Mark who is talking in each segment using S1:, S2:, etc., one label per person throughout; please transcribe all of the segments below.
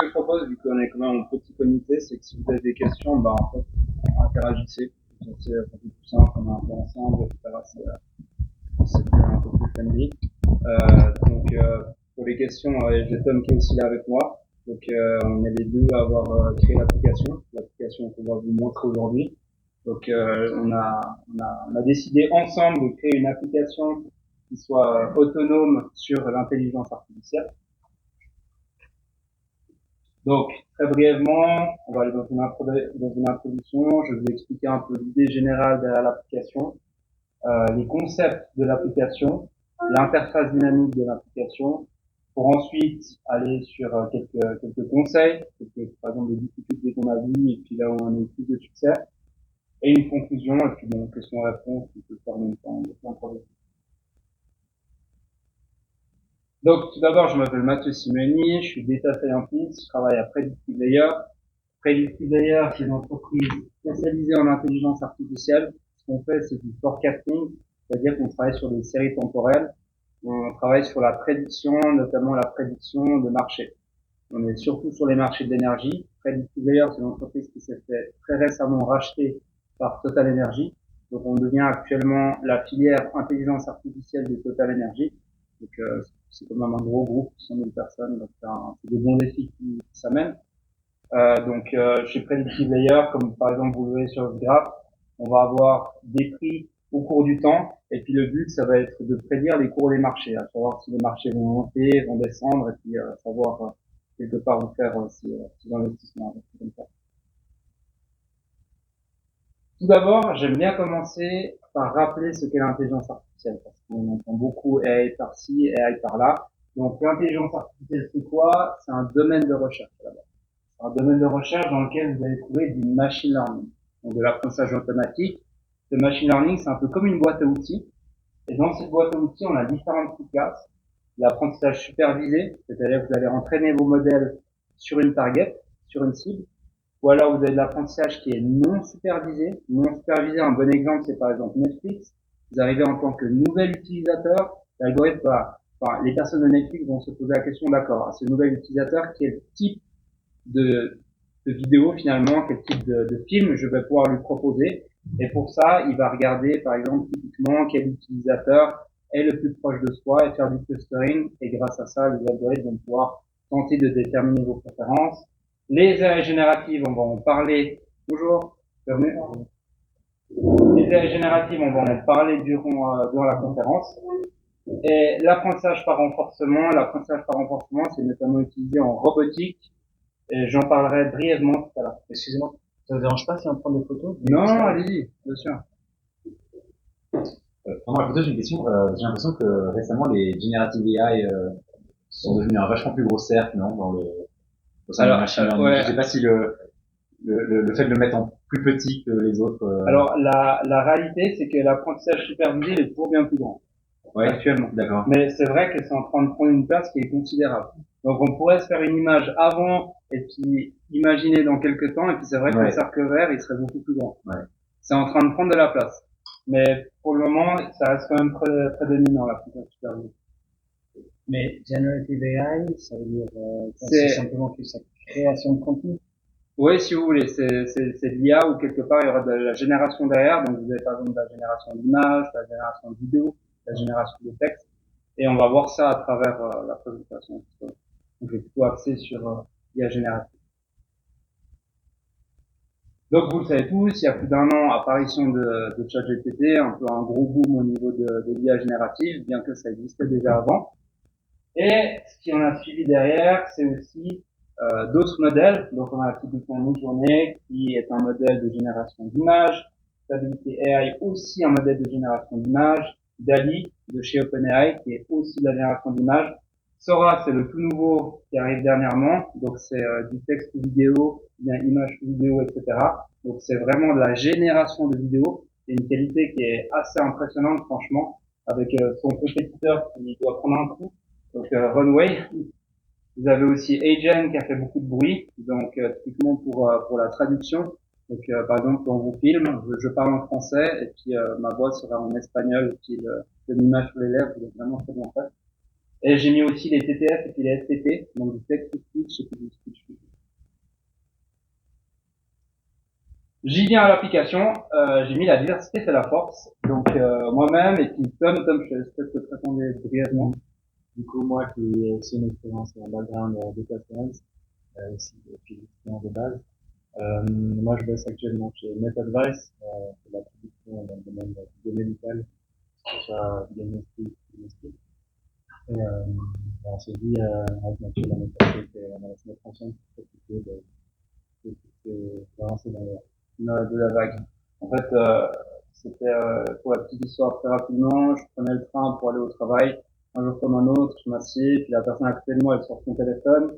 S1: je propose, vu qu'on est quand même en petit comité, c'est que si vous avez des questions, bah, en fait, interagissez. C'est un peu plus simple, on est un peu ensemble, etc. C'est un peu plus friendly. Pour les questions, j'ai Tom qui est aussi là avec moi. Donc, on est les deux à avoir créé l'application qu'on va vous montrer aujourd'hui. Donc, on a décidé ensemble de créer une application qui soit autonome sur l'intelligence artificielle. Donc, très brièvement, on va aller dans une introduction. Je vais vous expliquer un peu l'idée générale derrière l'application, les concepts de l'application, l'interface dynamique de l'application, pour ensuite aller sur quelques conseils, par exemple des difficultés qu'on a vues et puis là où on a eu plus de succès, et une conclusion, et puis bon, question-réponse, qui peut faire en même temps, plein de problèmes. Donc, tout d'abord, je m'appelle Mathieu Simoni, je suis data scientist, je travaille à Predictive Layer. Predictive Layer, c'est une entreprise spécialisée en intelligence artificielle. Ce qu'on fait, c'est du forecasting, c'est-à-dire qu'on travaille sur des séries temporelles. On travaille sur la prédiction, notamment la prédiction de marché. On est surtout sur les marchés de l'énergie. Predictive Layer, c'est une entreprise qui s'est fait très récemment racheter par Total Energy. Donc, on devient actuellement la filière intelligence artificielle de Total Energy. Donc, c'est quand même un gros groupe, 100 000 personnes. Donc, c'est des bons défis qui s'amènent. Chez Predictive Layer, comme par exemple vous le voyez sur ce graphe, on va avoir des prix au cours du temps, et puis le but, ça va être de prédire les cours des marchés, à savoir si les marchés vont monter, vont descendre, et puis savoir quelque part où faire ces investissements. Comme ça. Tout d'abord, j'aime bien commencer par rappeler ce qu'est l'intelligence artificielle, parce qu'on entend beaucoup AI par-ci, AI par-là. Donc l'intelligence artificielle, c'est quoi? C'est un domaine de recherche là-bas. Un domaine de recherche dans lequel vous allez trouver du machine learning, donc de l'apprentissage automatique. Le machine learning, c'est un peu comme une boîte à outils. Et dans cette boîte à outils, on a différentes sous-classes. L'apprentissage supervisé, c'est-à-dire que vous allez entraîner vos modèles sur une target, sur une cible. Ou alors vous avez de l'apprentissage qui est non supervisé. Non supervisé, un bon exemple, c'est par exemple Netflix. Vous arrivez en tant que nouvel utilisateur, l'algorithme les personnes de Netflix vont se poser la question, d'accord, à ce nouvel utilisateur, quel type de vidéo finalement, quel type de film je vais pouvoir lui proposer. Et pour ça, il va regarder par exemple typiquement quel utilisateur est le plus proche de soi et faire du clustering. Et grâce à ça, les algorithmes vont pouvoir tenter de déterminer vos préférences. Les AI génératives, on va en parler toujours. Les AI génératives, on va en parler durant la conférence. Et l'apprentissage par renforcement, c'est notamment utilisé en robotique. Et j'en parlerai brièvement tout à l'heure.
S2: Excusez-moi, ça vous dérange pas si on prend des photos?
S1: Non, allez-y, bien sûr.
S3: Pendant la photo, j'ai une question. J'ai l'impression que récemment, les generative AI sont devenus un vachement plus gros cercle, non, au sein de la machine learning.
S1: Ouais.
S3: Je sais pas si le fait de le mettre en plus petit que les autres.
S1: Alors la réalité, c'est que l'apprentissage supervisé est toujours bien plus grand.
S3: Ouais,
S1: actuellement.
S3: D'accord.
S1: Mais c'est vrai que c'est en train de prendre une place qui est considérable. Donc on pourrait se faire une image avant et puis imaginer dans quelques temps, et puis c'est vrai que le cercle vert, il serait beaucoup plus grand.
S3: Ouais.
S1: C'est en train de prendre de la place. Mais pour le moment, ça reste quand même très, très dominant, l'apprentissage supervisé.
S2: Mais generative AI, ça veut dire c'est simplement que sa création de contenu.
S1: Oui, si vous voulez, c'est de l'IA où quelque part il y aura de la génération derrière. Donc vous avez par exemple de la génération d'images, de la génération de vidéos, de la génération de texte, et on va voir ça à travers la présentation. Donc je vais plutôt axer sur l'IA générative. Donc vous le savez tous, il y a plus d'un an, apparition de ChatGPT, un peu un gros boom au niveau de l'IA générative, bien que ça existait déjà avant. Et ce qui en a suivi derrière, c'est aussi d'autres modèles. Donc on a typiquement Midjourney, qui est un modèle de génération d'images. Stability AI, aussi un modèle de génération d'images. DALL-E, de chez OpenAI, qui est aussi de la génération d'images. Sora, c'est le tout nouveau qui arrive dernièrement. Donc c'est du texte ou vidéo, bien image ou vidéo, etc. Donc c'est vraiment de la génération de vidéos. C'est une qualité qui est assez impressionnante, franchement, avec son compétiteur qui doit prendre un coup. Donc Runway. Vous avez aussi Agent qui a fait beaucoup de bruit, donc typiquement pour la traduction. Donc par exemple quand vous filme, je parle en français et puis ma voix sera en espagnol et puis l'image sur les lèvres, il est vraiment très bien fait. Et j'ai mis aussi les TTF et puis les STT, donc du text to speech et puis du speech to text. J'y viens à l'application, j'ai mis la diversité fait la force, donc moi-même et puis Tom, je te laisse peut-être te présenter brièvement.
S2: Du coup, moi qui ai aussi une expérience en background data science, aussi depuis l'expérience de base, moi je bosse actuellement chez NetAdvice, c'est la production dans le domaine biomédical, que ce soit diagnostic, diagnostic. Et on s'est dit, avec Mathieu l'année passée, qu'on allait se mettre ensemble pour s'occuper d'avancer
S1: De la vague. En fait, c'était pour la petite histoire très rapidement, je prenais le train pour aller au travail, un jour comme un autre, je m'assieds, puis la personne à côté de moi, elle sort son téléphone,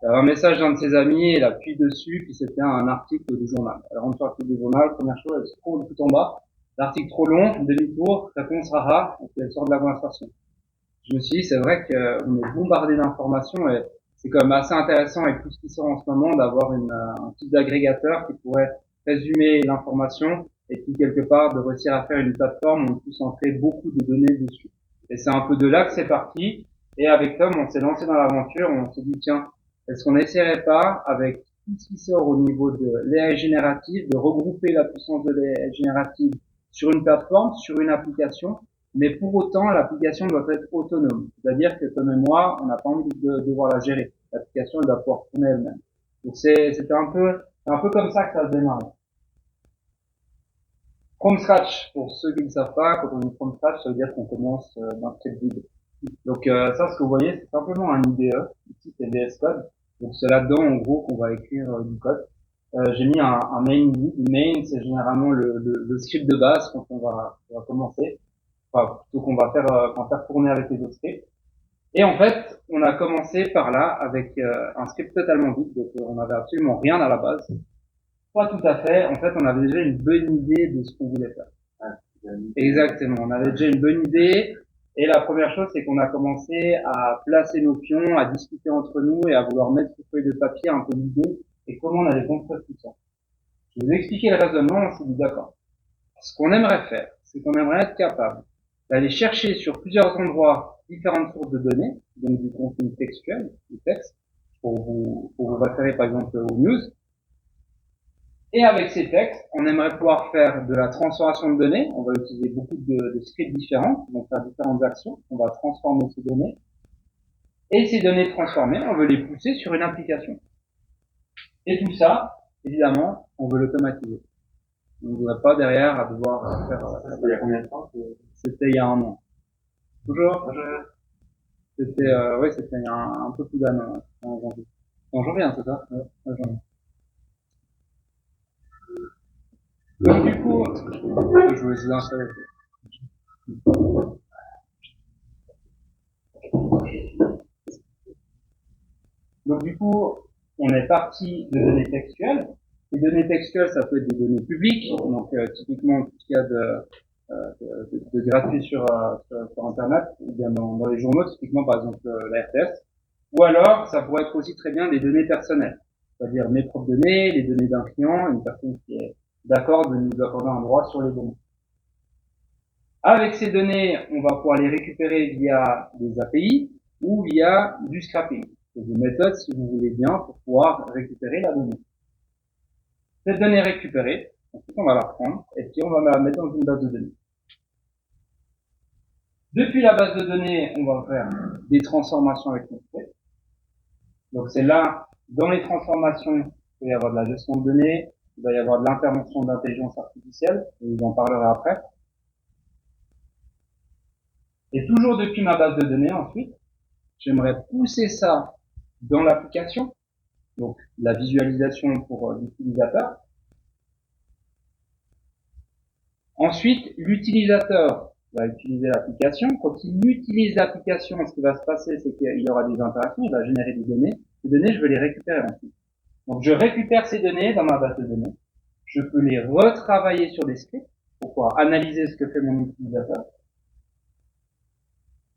S1: il y avait un message d'un de ses amis, elle appuie dessus, puis c'était un article du journal. Elle rentre sur l'article du journal, première chose, elle scrolle tout en bas, l'article trop long, demi-tour, réponse rara, et puis elle sort de la conversation. Je me suis dit, c'est vrai qu'on est bombardé d'informations et c'est quand même assez intéressant avec tout ce qui sort en ce moment d'avoir un type d'agrégateur qui pourrait résumer l'information et puis quelque part de réussir à faire une plateforme où on puisse entrer beaucoup de données dessus. Et c'est un peu de là que c'est parti. Et avec Tom, on s'est lancé dans l'aventure, on s'est dit, tiens, est-ce qu'on n'essaierait pas, avec tout ce qui sort au niveau de l'AI générative, de regrouper la puissance de l'AI générative sur une plateforme, sur une application, mais pour autant, l'application doit être autonome. C'est-à-dire que comme moi, on n'a pas envie de devoir la gérer. L'application, elle doit pouvoir tourner elle-même. Donc c'était un peu comme ça que ça se démarre. From scratch, pour ceux qui ne savent pas, quand on dit from scratch, ça veut dire qu'on commence d'un script vide. Donc ça, ce que vous voyez, c'est simplement un IDE. Ici, c'est VS Code. Donc c'est là-dedans, en gros, qu'on va écrire du code. J'ai mis un main. Main, c'est généralement le script de base quand on va commencer. Enfin, plutôt qu'on va faire tourner avec les autres scripts. Et en fait, on a commencé par là avec un script totalement vide, donc on n'avait absolument rien à la base. Pas tout à fait. En fait, on avait déjà une bonne idée de ce qu'on voulait faire. Exactement. On avait déjà une bonne idée. Et la première chose, c'est qu'on a commencé à placer nos pions, à discuter entre nous et à vouloir mettre sur feuille de papier un peu l'idée et comment on allait construire tout ça. Je vais vous expliquer le raisonnement, on s'est dit d'accord. Ce qu'on aimerait faire, c'est qu'on aimerait être capable d'aller chercher sur plusieurs endroits différentes sources de données, donc du contenu textuel, du texte, pour vous référer par exemple aux news. Et avec ces textes, on aimerait pouvoir faire de la transformation de données. On va utiliser beaucoup de scripts différents, donc faire différentes actions. On va transformer ces données. Et ces données transformées, on veut les pousser sur une application. Et tout ça, évidemment, on veut l'automatiser. On ne voudrait pas derrière à devoir faire.
S3: C'était il y a combien de temps?
S1: C'était il y a un an. Bonjour. C'était oui, c'était il y a un peu plus d'un an, en janvier. En janvier, hein, c'est ça? Ouais, en janvier. Donc du coup, je vais essayer d'installer. Donc du coup, on est parti de données textuelles. Les données textuelles, ça peut être des données publiques, donc typiquement tout ce qu'il y a de gratuit sur Internet, ou bien dans les journaux, typiquement par exemple la RTS. Ou alors, ça pourrait être aussi très bien des données personnelles, c'est-à-dire mes propres données, les données d'un client, une personne qui est d'accord de nous accorder un droit sur les données. Avec ces données, on va pouvoir les récupérer via des API ou via du scrapping. C'est des méthodes, si vous voulez bien, pour pouvoir récupérer la donnée. Cette donnée récupérée, ensuite on va la prendre et puis on va la mettre dans une base de données. Depuis la base de données, on va faire des transformations avec notre script. Donc c'est là, dans les transformations, il va y avoir de la gestion de données, il va y avoir de l'intervention de l'intelligence artificielle, et je vous en parlerai après. Et toujours depuis ma base de données, ensuite, j'aimerais pousser ça dans l'application, donc la visualisation pour l'utilisateur. Ensuite, l'utilisateur va utiliser l'application. Quand il utilise l'application, ce qui va se passer, c'est qu'il aura des interactions, il va générer des données. Ces données, je vais les récupérer ensuite. Donc, je récupère ces données dans ma base de données. Je peux les retravailler sur des scripts pour pouvoir analyser ce que fait mon utilisateur.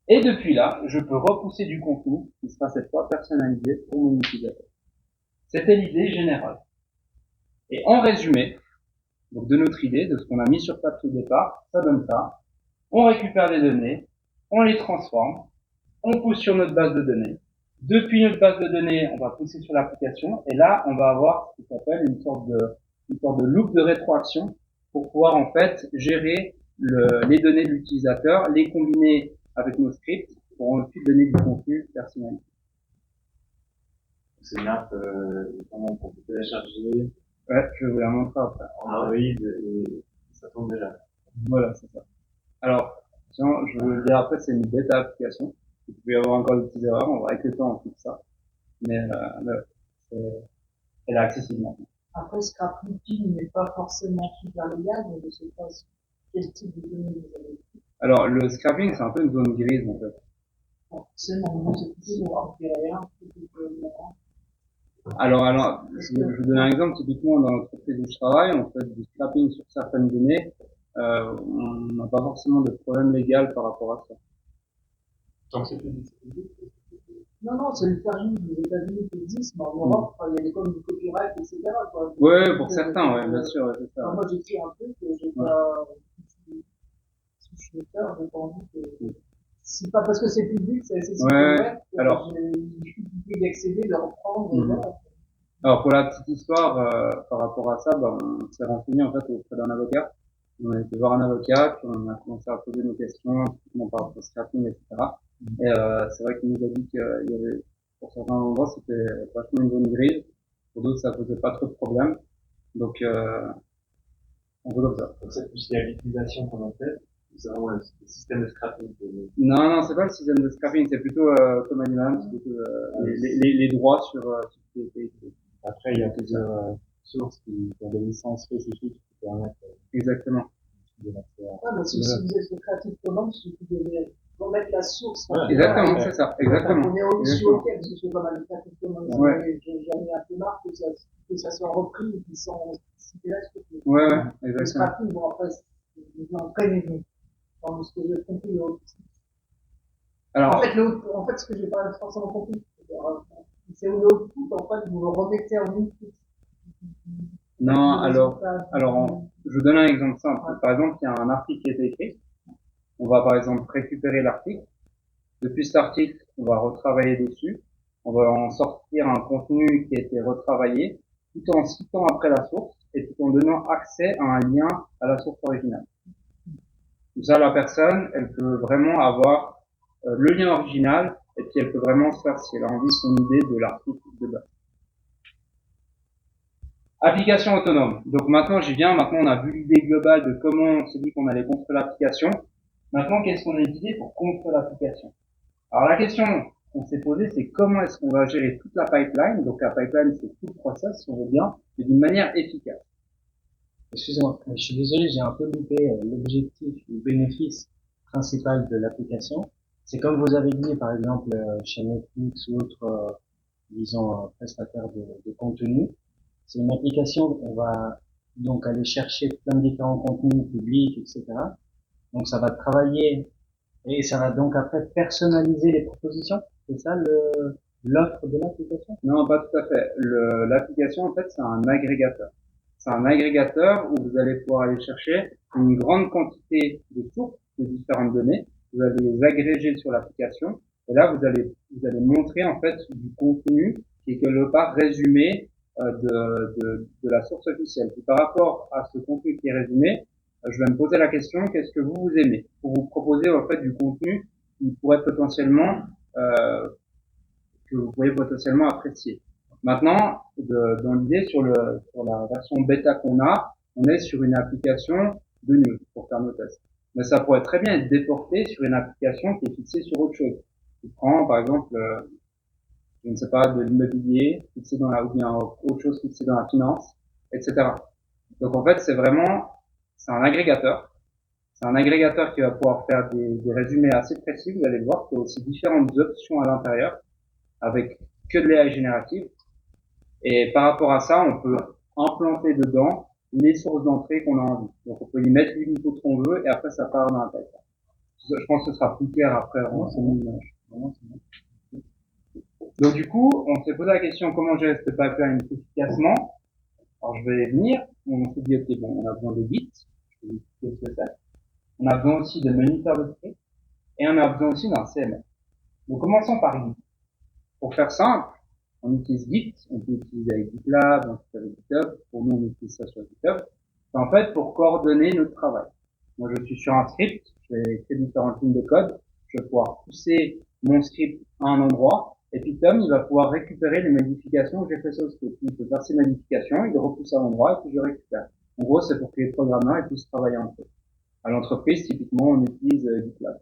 S1: Et depuis là, je peux repousser du contenu qui sera cette fois personnalisé pour mon utilisateur. C'était l'idée générale. Et en résumé, donc de notre idée, de ce qu'on a mis sur papier au départ, ça donne ça. On récupère des données, on les transforme, on pousse sur notre base de données. Depuis notre base de données, on va pousser sur l'application et là, on va avoir ce qui s'appelle une sorte de loop de rétroaction pour pouvoir en fait gérer les données de l'utilisateur, les combiner avec nos scripts pour ensuite donner du contenu personnalisé.
S3: C'est une app qu'on peut télécharger
S1: Ouais, je vais vous la montrer après.
S3: en Android et ça tourne déjà.
S1: Voilà, c'est ça. Alors, tiens, je veux le dire après, c'est une bêta application. Il peut y avoir encore des petites erreurs, on va avec le temps on fixe ça. Mais elle est accessible maintenant.
S4: Après, scrapbooking n'est pas forcément super légal, mais je sais pas quel type de données vous avez.
S1: Alors, le scrapping, c'est un peu une zone grise, en fait.
S4: Forcément, moi, c'est plutôt noir derrière, plutôt que noir.
S1: Alors, je vais vous donner un exemple. Typiquement, dans l'entreprise où je travaille, on fait du scrapping sur certaines données. On n'a pas forcément de problème légal par rapport à ça.
S2: Tant que c'est public.
S4: Non, c'est le fair use des États-Unis qui existe, mais en Europe, il y a des codes de copyright, etc., quoi.
S1: Ouais, pour certains, ouais, bien sûr, ouais, c'est ça.
S4: Moi, j'écris un truc que j'ai pas, si je suis auteur, j'ai pas envie que, c'est pas parce que c'est public, c'est accessible.
S1: Ouais, alors.
S4: Il suffit d'y accéder, de reprendre, et voilà.
S1: Alors, pour la petite histoire, par rapport à ça, on s'est renseigné, en fait, auprès d'un avocat. On a été voir un avocat, puis on a commencé à poser nos questions, typiquement par rapport au scrapping, etc. Et c'est vrai qu'il nous a dit qu'il y avait, pour certains endroits, c'était vachement une zone grise. Pour d'autres, ça posait pas trop de problèmes. Donc, on veut comme ça.
S2: Donc c'est plus l'utilisation qu'on en fait. C'est vraiment le système de scrapping.
S1: Non, c'est pas le système de scrapping, c'est plutôt, comme a dit madame, c'est plutôt, les droits sur ce qui a été écrit.
S2: Après, il y a plusieurs sources qui ont des licences spécifiques qui permettent
S1: Exactement.
S2: de l'accès à.
S4: Ah, mais si vous êtes le Creative Commons, il suffit de remettre la source.
S1: Exactement, c'est ça, exactement.
S4: On est au-dessus auquel, parce que c'est pas mal de Creative Commons.
S1: Ouais.
S4: J'en ai un peu marre que ça soit repris et qu'ils sont cités là.
S1: Ouais,
S4: Le
S1: exactement.
S4: scrapping, bon, après, c'est en prévenir. Dans ce que j'ai compris,
S1: Alors.
S4: En fait, ce que j'ai pas forcément compris, c'est où le output, en fait, vous le remettez en input.
S1: Non, alors, je vous donne un exemple simple. Par exemple, il y a un article qui a été écrit. On va, par exemple, récupérer l'article. Depuis cet article, on va retravailler dessus. On va en sortir un contenu qui a été retravaillé, tout en citant après la source et tout en donnant accès à un lien à la source originale. Comme ça, la personne, elle peut vraiment avoir le lien original et puis elle peut vraiment se faire, si elle a envie, son idée de l'article de base. Application autonome. Donc maintenant, maintenant on a vu l'idée globale de comment on s'est dit qu'on allait construire l'application. Maintenant, qu'est-ce qu'on a d'idée pour construire l'application? Alors la question qu'on s'est posée, c'est comment est-ce qu'on va gérer toute la pipeline. Donc la pipeline, c'est tout le process, si on veut bien, mais d'une manière efficace.
S5: Excusez-moi, je suis désolé, j'ai un peu loupé l'objectif ou le bénéfice principal de l'application. C'est comme vous avez dit, par exemple, chez Netflix ou autre, disons, prestataire de contenu. C'est une application, on va donc aller chercher plein de différents contenus publics, etc. Donc ça va travailler et ça va donc après personnaliser les propositions. C'est ça l'offre de l'application?
S1: Non, pas tout à fait. L'application, en fait, c'est un agrégateur. C'est un agrégateur où vous allez pouvoir aller chercher une grande quantité de sources de différentes données. Vous allez les agréger sur l'application. Et là, vous allez montrer, en fait, du contenu qui est quelque part résumé de la source officielle. Et par rapport à ce contenu qui est résumé, je vais me poser la question, qu'est-ce que vous aimez? Pour vous proposer, en fait, du contenu qui pourrait potentiellement, que vous pourriez potentiellement apprécier. Maintenant, dans l'idée, sur la version bêta qu'on a, on est sur une application de news pour faire nos tests. Mais ça pourrait très bien être déporté sur une application qui est fixée sur autre chose. Tu prends, par exemple, je ne sais pas, de l'immobilier, fixé dans ou bien autre chose fixée dans la finance, etc. Donc en fait, c'est un agrégateur. C'est un agrégateur qui va pouvoir faire des résumés assez précis. Vous allez le voir, il y a aussi différentes options à l'intérieur, avec que de l'AI générative. Et par rapport à ça, on peut implanter dedans les sources d'entrée qu'on a envie. Donc on peut y mettre l'input qu'on veut et après ça part dans la pipeline. Je pense que ce sera plus clair après en image. Donc du coup, on s'est posé la question comment gérer cette pipeline efficacement. Alors je vais y venir. On s'est dit ok, bon, on a besoin de Git. Je vais vous expliquer ce que c'est. On a besoin aussi de moniteurs de script et on a besoin aussi d'un CMS. Donc commençons par Git. Pour faire simple, on utilise Git, on peut utiliser avec GitLab, on peut avec GitHub. Pour nous, on utilise ça sur GitHub. C'est en fait pour coordonner notre travail. Moi, je suis sur un script, je vais créer différentes lignes de code, je vais pouvoir pousser mon script à un endroit, et puis Tom, il va pouvoir récupérer les modifications que j'ai fait sur le script. Il peut faire ses modifications, il les repousse à un endroit, et puis je récupère. En gros, c'est pour que les programmeurs puissent travailler un peu. À l'entreprise, typiquement, on utilise GitLab.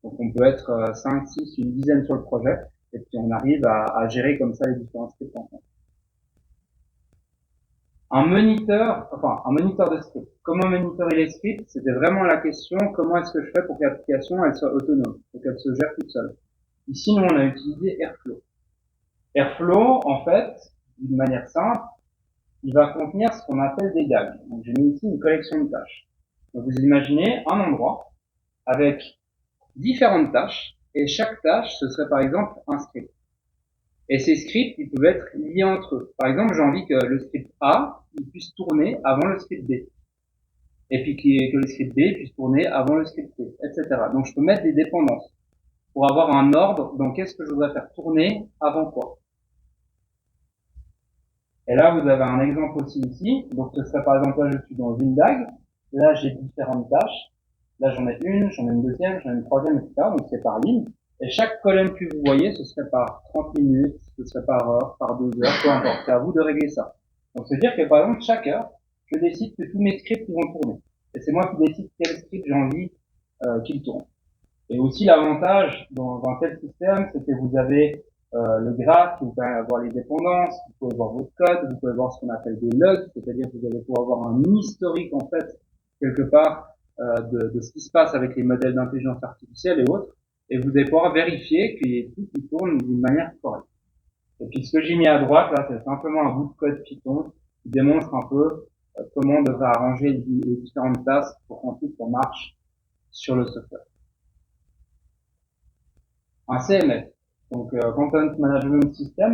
S1: Donc, on peut être 5, 6, une dizaine sur le projet, et puis on arrive à gérer comme ça les différents scripts ensemble. Un moniteur de script. Comment monitorer les scripts? C'était vraiment la question, comment est-ce que je fais pour que l'application, elle soit autonome, pour qu'elle se gère toute seule. Ici, nous, on a utilisé Airflow. Airflow, en fait, d'une manière simple, il va contenir ce qu'on appelle des DAG. Donc, j'ai mis ici une collection de tâches. Donc, vous imaginez un endroit avec différentes tâches, et chaque tâche, ce serait par exemple un script. Et ces scripts, ils peuvent être liés entre eux. Par exemple, j'ai envie que le script A, il puisse tourner avant le script B. Et puis que le script B puisse tourner avant le script C, etc. Donc, je peux mettre des dépendances pour avoir un ordre dans qu'est-ce que je voudrais faire tourner avant quoi. Et là, vous avez un exemple aussi ici. Donc, ce serait par exemple, là, je suis dans une DAG. Là, j'ai différentes tâches. Là, j'en ai une deuxième, j'en ai une troisième, etc. Donc, c'est par ligne. Et chaque colonne que vous voyez, ce serait par 30 minutes, ce serait par heure, par 2 heures, peu importe. C'est à vous de régler ça. Donc, c'est-à-dire que, par exemple, chaque heure, je décide que tous mes scripts vont tourner. Et c'est moi qui décide quel script j'ai envie qu'il tourne. Et aussi, l'avantage dans un tel système, c'est que vous avez le graphe, vous pouvez avoir les dépendances, vous pouvez voir votre code, vous pouvez voir ce qu'on appelle des logs, c'est-à-dire que vous allez pouvoir avoir un historique, en fait, quelque part, de ce qui se passe avec les modèles d'intelligence artificielle et autres, et vous allez pouvoir vérifier qu'il y ait tout qui tourne d'une manière correcte. Et puis ce que j'ai mis à droite, là, c'est simplement un bout de code Python qui démontre un peu comment on devrait arranger les différentes tasks pour qu'ensuite ça marche sur le software. Un CMS, donc Content Management System.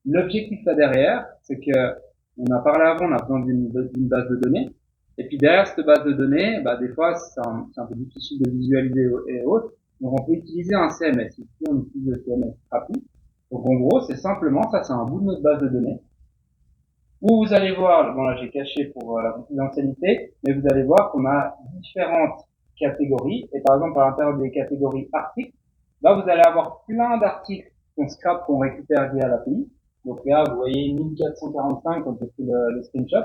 S1: L'objectif là derrière, c'est que on a parlé avant, on a besoin d'une base de données. Et puis derrière cette base de données, des fois c'est un peu difficile de visualiser et autres. Donc on peut utiliser un CMS. Ici on utilise le CMS Rapid. Donc en gros c'est simplement, ça c'est un bout de notre base de données. Où vous allez voir, bon là j'ai caché pour la confidentialité, mais vous allez voir qu'on a différentes catégories. Et par exemple à l'intérieur des catégories articles, là vous allez avoir plein d'articles qu'on scrape, qu'on récupère via l'API. Donc là vous voyez 1445 quand j'ai pris le screenshot.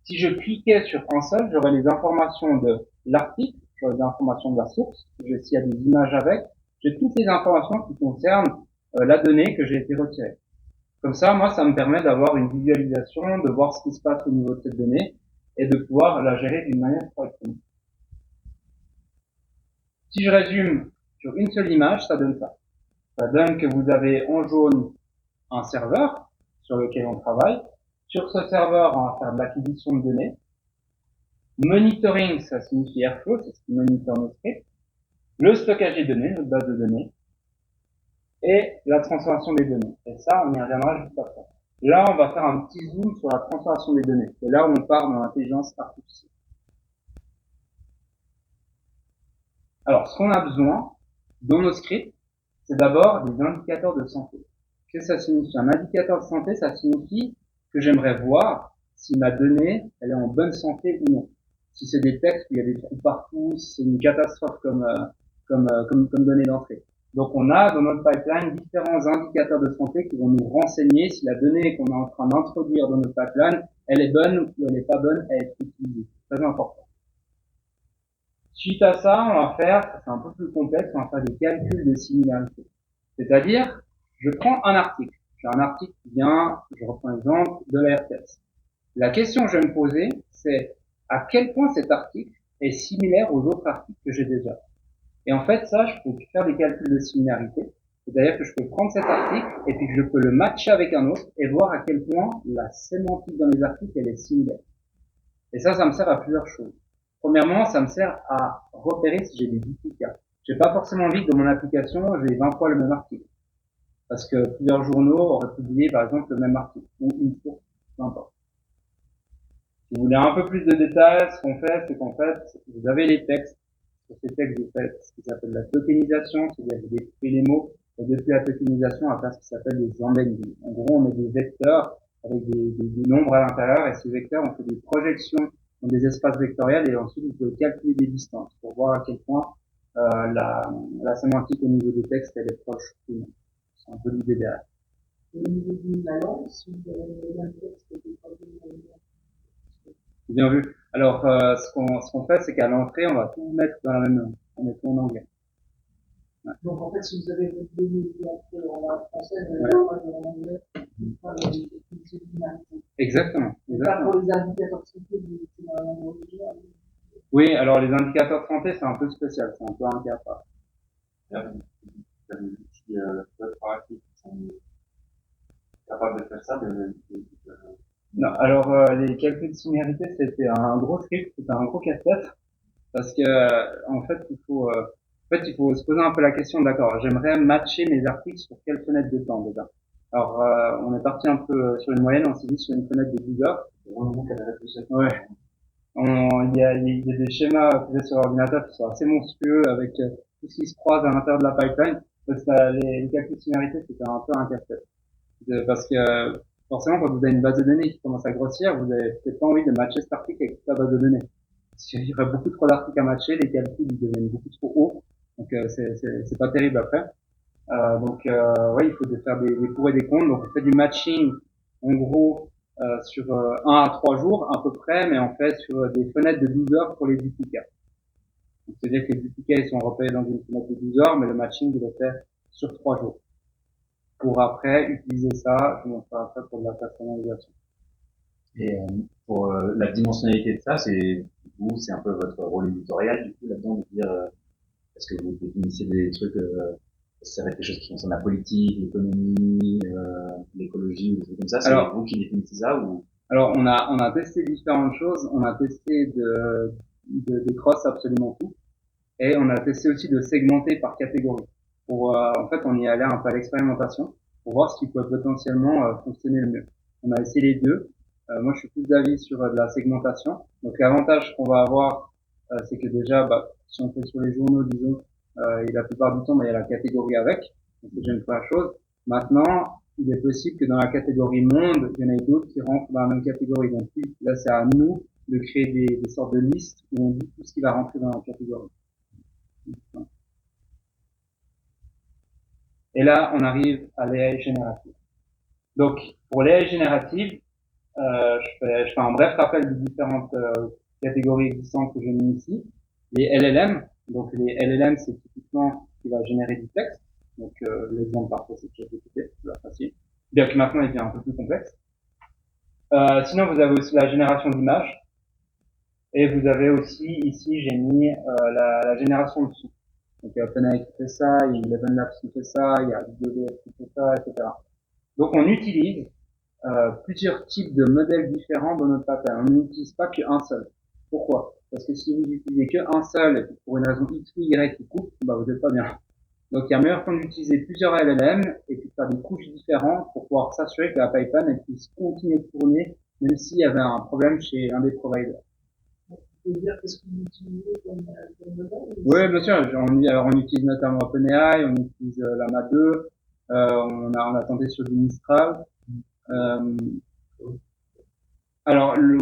S1: Si je cliquais sur un seul, j'aurais les informations de l'article, j'aurais les informations de la source, s'il y a des images avec, j'ai toutes les informations qui concernent la donnée que j'ai été retirée. Comme ça, moi, ça me permet d'avoir une visualisation, de voir ce qui se passe au niveau de cette donnée et de pouvoir la gérer d'une manière correcte. Si je résume sur une seule image, ça donne ça. Ça donne que vous avez en jaune un serveur sur lequel on travaille. Sur ce serveur, on va faire de l'acquisition de données. Monitoring, ça signifie Airflow, c'est ce qui monitor nos scripts. Le stockage des données, notre base de données. Et la transformation des données. Et ça, on y reviendra juste après. Là, on va faire un petit zoom sur la transformation des données. C'est là où on part dans l'intelligence artificielle. Alors, ce qu'on a besoin dans nos scripts, c'est d'abord des indicateurs de santé. Qu'est-ce que ça signifie? Un indicateur de santé, ça signifie que j'aimerais voir si ma donnée, elle est en bonne santé ou non. Si c'est des textes où il y a des trous partout, si c'est une catastrophe comme donnée d'entrée. Donc on a dans notre pipeline différents indicateurs de santé qui vont nous renseigner si la donnée qu'on est en train d'introduire dans notre pipeline, elle est bonne ou elle n'est pas bonne à être utilisée. C'est très important. Suite à ça, on va faire, c'est un peu plus complexe, on va faire des calculs de similarité. C'est-à-dire, je prends un article. J'ai un article qui vient, je reprends l'exemple, de la RTS. La question que je vais me poser, c'est à quel point cet article est similaire aux autres articles que j'ai déjà. Et en fait, ça, je peux faire des calculs de similarité. C'est-à-dire que je peux prendre cet article et puis je peux le matcher avec un autre et voir à quel point la sémantique dans les articles, elle est similaire. Et ça me sert à plusieurs choses. Premièrement, ça me sert à repérer si j'ai des duplicats. J'ai pas forcément envie que dans mon application, j'ai 20 fois le même article. Parce que plusieurs journaux auraient publié, par exemple, le même article. Ou une source, peu importe. Si vous voulez un peu plus de détails, ce qu'on fait, c'est qu'en fait, vous avez les textes. Sur ces textes, vous faites ce qui s'appelle la tokenisation, c'est-à-dire que vous découpez les mots Et depuis la tokenisation, on va faire ce qui s'appelle des embeddings. En gros, on met des vecteurs avec des nombres à l'intérieur, et ces vecteurs, on fait des projections dans des espaces vectoriels, et ensuite, vous pouvez calculer des distances pour voir à quel point la sémantique au niveau du texte, elle est proche. C'est un peu l'idée derrière.
S4: Au niveau de la langue, si vous avez un texte qui est pas
S1: Bien vu. Alors, ce qu'on fait, c'est qu'à l'entrée, on va tout mettre dans la même langue. On met tout en anglais.
S4: donc en fait, si vous avez votre données en français, vous
S1: Ouais.
S4: n'avez pas en anglais, pas de similarité.
S1: Exactement.
S4: Pas
S1: Exactement.
S4: pour les indicateurs de santé, c'est dans la langue originale.
S1: Oui, alors les indicateurs de santé, c'est un peu spécial. C'est un peu un cas à part.
S2: Il y a des outils proactifs qui sont capables de faire ça,
S1: Non, alors les calculs de similarité, c'était un gros script, c'était un gros casse-tête, parce que il faut se poser un peu la question, d'accord, j'aimerais matcher mes articles sur quelle fenêtre de temps déjà. Alors on est parti un peu sur une moyenne, on s'est dit sur une fenêtre de 12 heures. Ouais. Il y a des schémas faits sur l'ordinateur qui sont assez monstrueux avec tout ce qui se croise à l'intérieur de la pipeline. Parce que les calculs de similarité, c'était un peu un casse-tête. Parce que forcément, quand vous avez une base de données qui commence à grossir, vous avez peut-être pas envie de matcher cet article avec toute la base de données. Parce qu'il y aurait beaucoup trop d'articles à matcher, les calculs ils deviennent beaucoup trop hauts, donc c'est pas terrible après. Ouais, il faut faire des pour et des contre. Donc on fait du matching, en gros, sur 1 à 3 jours à peu près, mais on fait sur des fenêtres de 12 heures pour les duplicats. Donc c'est-à-dire que les duplicats ils sont repérés dans une fenêtre de 12 heures, mais le matching il est fait sur 3 jours. Pour après utiliser ça, je montrerai après pour de la personnalisation.
S3: Et pour la dimensionnalité de ça, c'est un peu votre rôle éditorial du coup là-dedans de dire est-ce que vous définissez des trucs, ça va être des choses qui concernent la politique, l'économie, l'écologie ou des trucs comme ça. C'est vous qui définissez ça ou?
S1: Alors on a testé différentes choses. On a testé de cross absolument tout, et on a testé aussi de segmenter par catégorie. En fait, on y allait un peu à l'expérimentation pour voir ce qui pouvait potentiellement fonctionner le mieux. On a essayé les deux. Moi, je suis plus d'avis sur de la segmentation. Donc, l'avantage qu'on va avoir, c'est que déjà, si on fait sur les journaux, disons, et la plupart du temps, il y a la catégorie avec. Donc, c'est déjà une première chose. Maintenant, il est possible que dans la catégorie monde, il y en ait d'autres qui rentrent dans la même catégorie. Donc, là, c'est à nous de créer des sortes de listes où on dit tout ce qui va rentrer dans la catégorie. Et là, on arrive à l'AI générative. Donc, pour l'AI générative, je fais un bref rappel des différentes catégories existantes que j'ai mis ici. Les LLM, donc les LLM, c'est typiquement ce qui va générer du texte. Donc l'exemple parfait, c'est ChatGPT, c'est facile. Bien que maintenant, il devient un peu plus complexe. Sinon, vous avez aussi la génération d'images. Et vous avez aussi, ici, j'ai mis la génération de sons. Donc il y a OpenAI qui fait ça, il y a Eleven Labs qui fait ça, il y a AWS qui fait ça, etc. Donc on utilise plusieurs types de modèles différents dans notre pipeline. On n'utilise pas qu'un seul. Pourquoi? Parce que si vous n'utilisez qu'un seul, et pour une raison X ou Y qui coupe, vous n'êtes pas bien. Donc il y a meilleur temps d'utiliser plusieurs LLM et puis de faire des couches différentes pour pouvoir s'assurer que la pipeline elle puisse continuer de tourner même s'il y avait un problème chez un des providers.
S4: Vous pouvez dire qu'est-ce que vous utilisez comme modèle?
S1: Oui, bien sûr. On utilise notamment OpenAI, on utilise Llama 2, on a tenté sur du Mistral. Alors le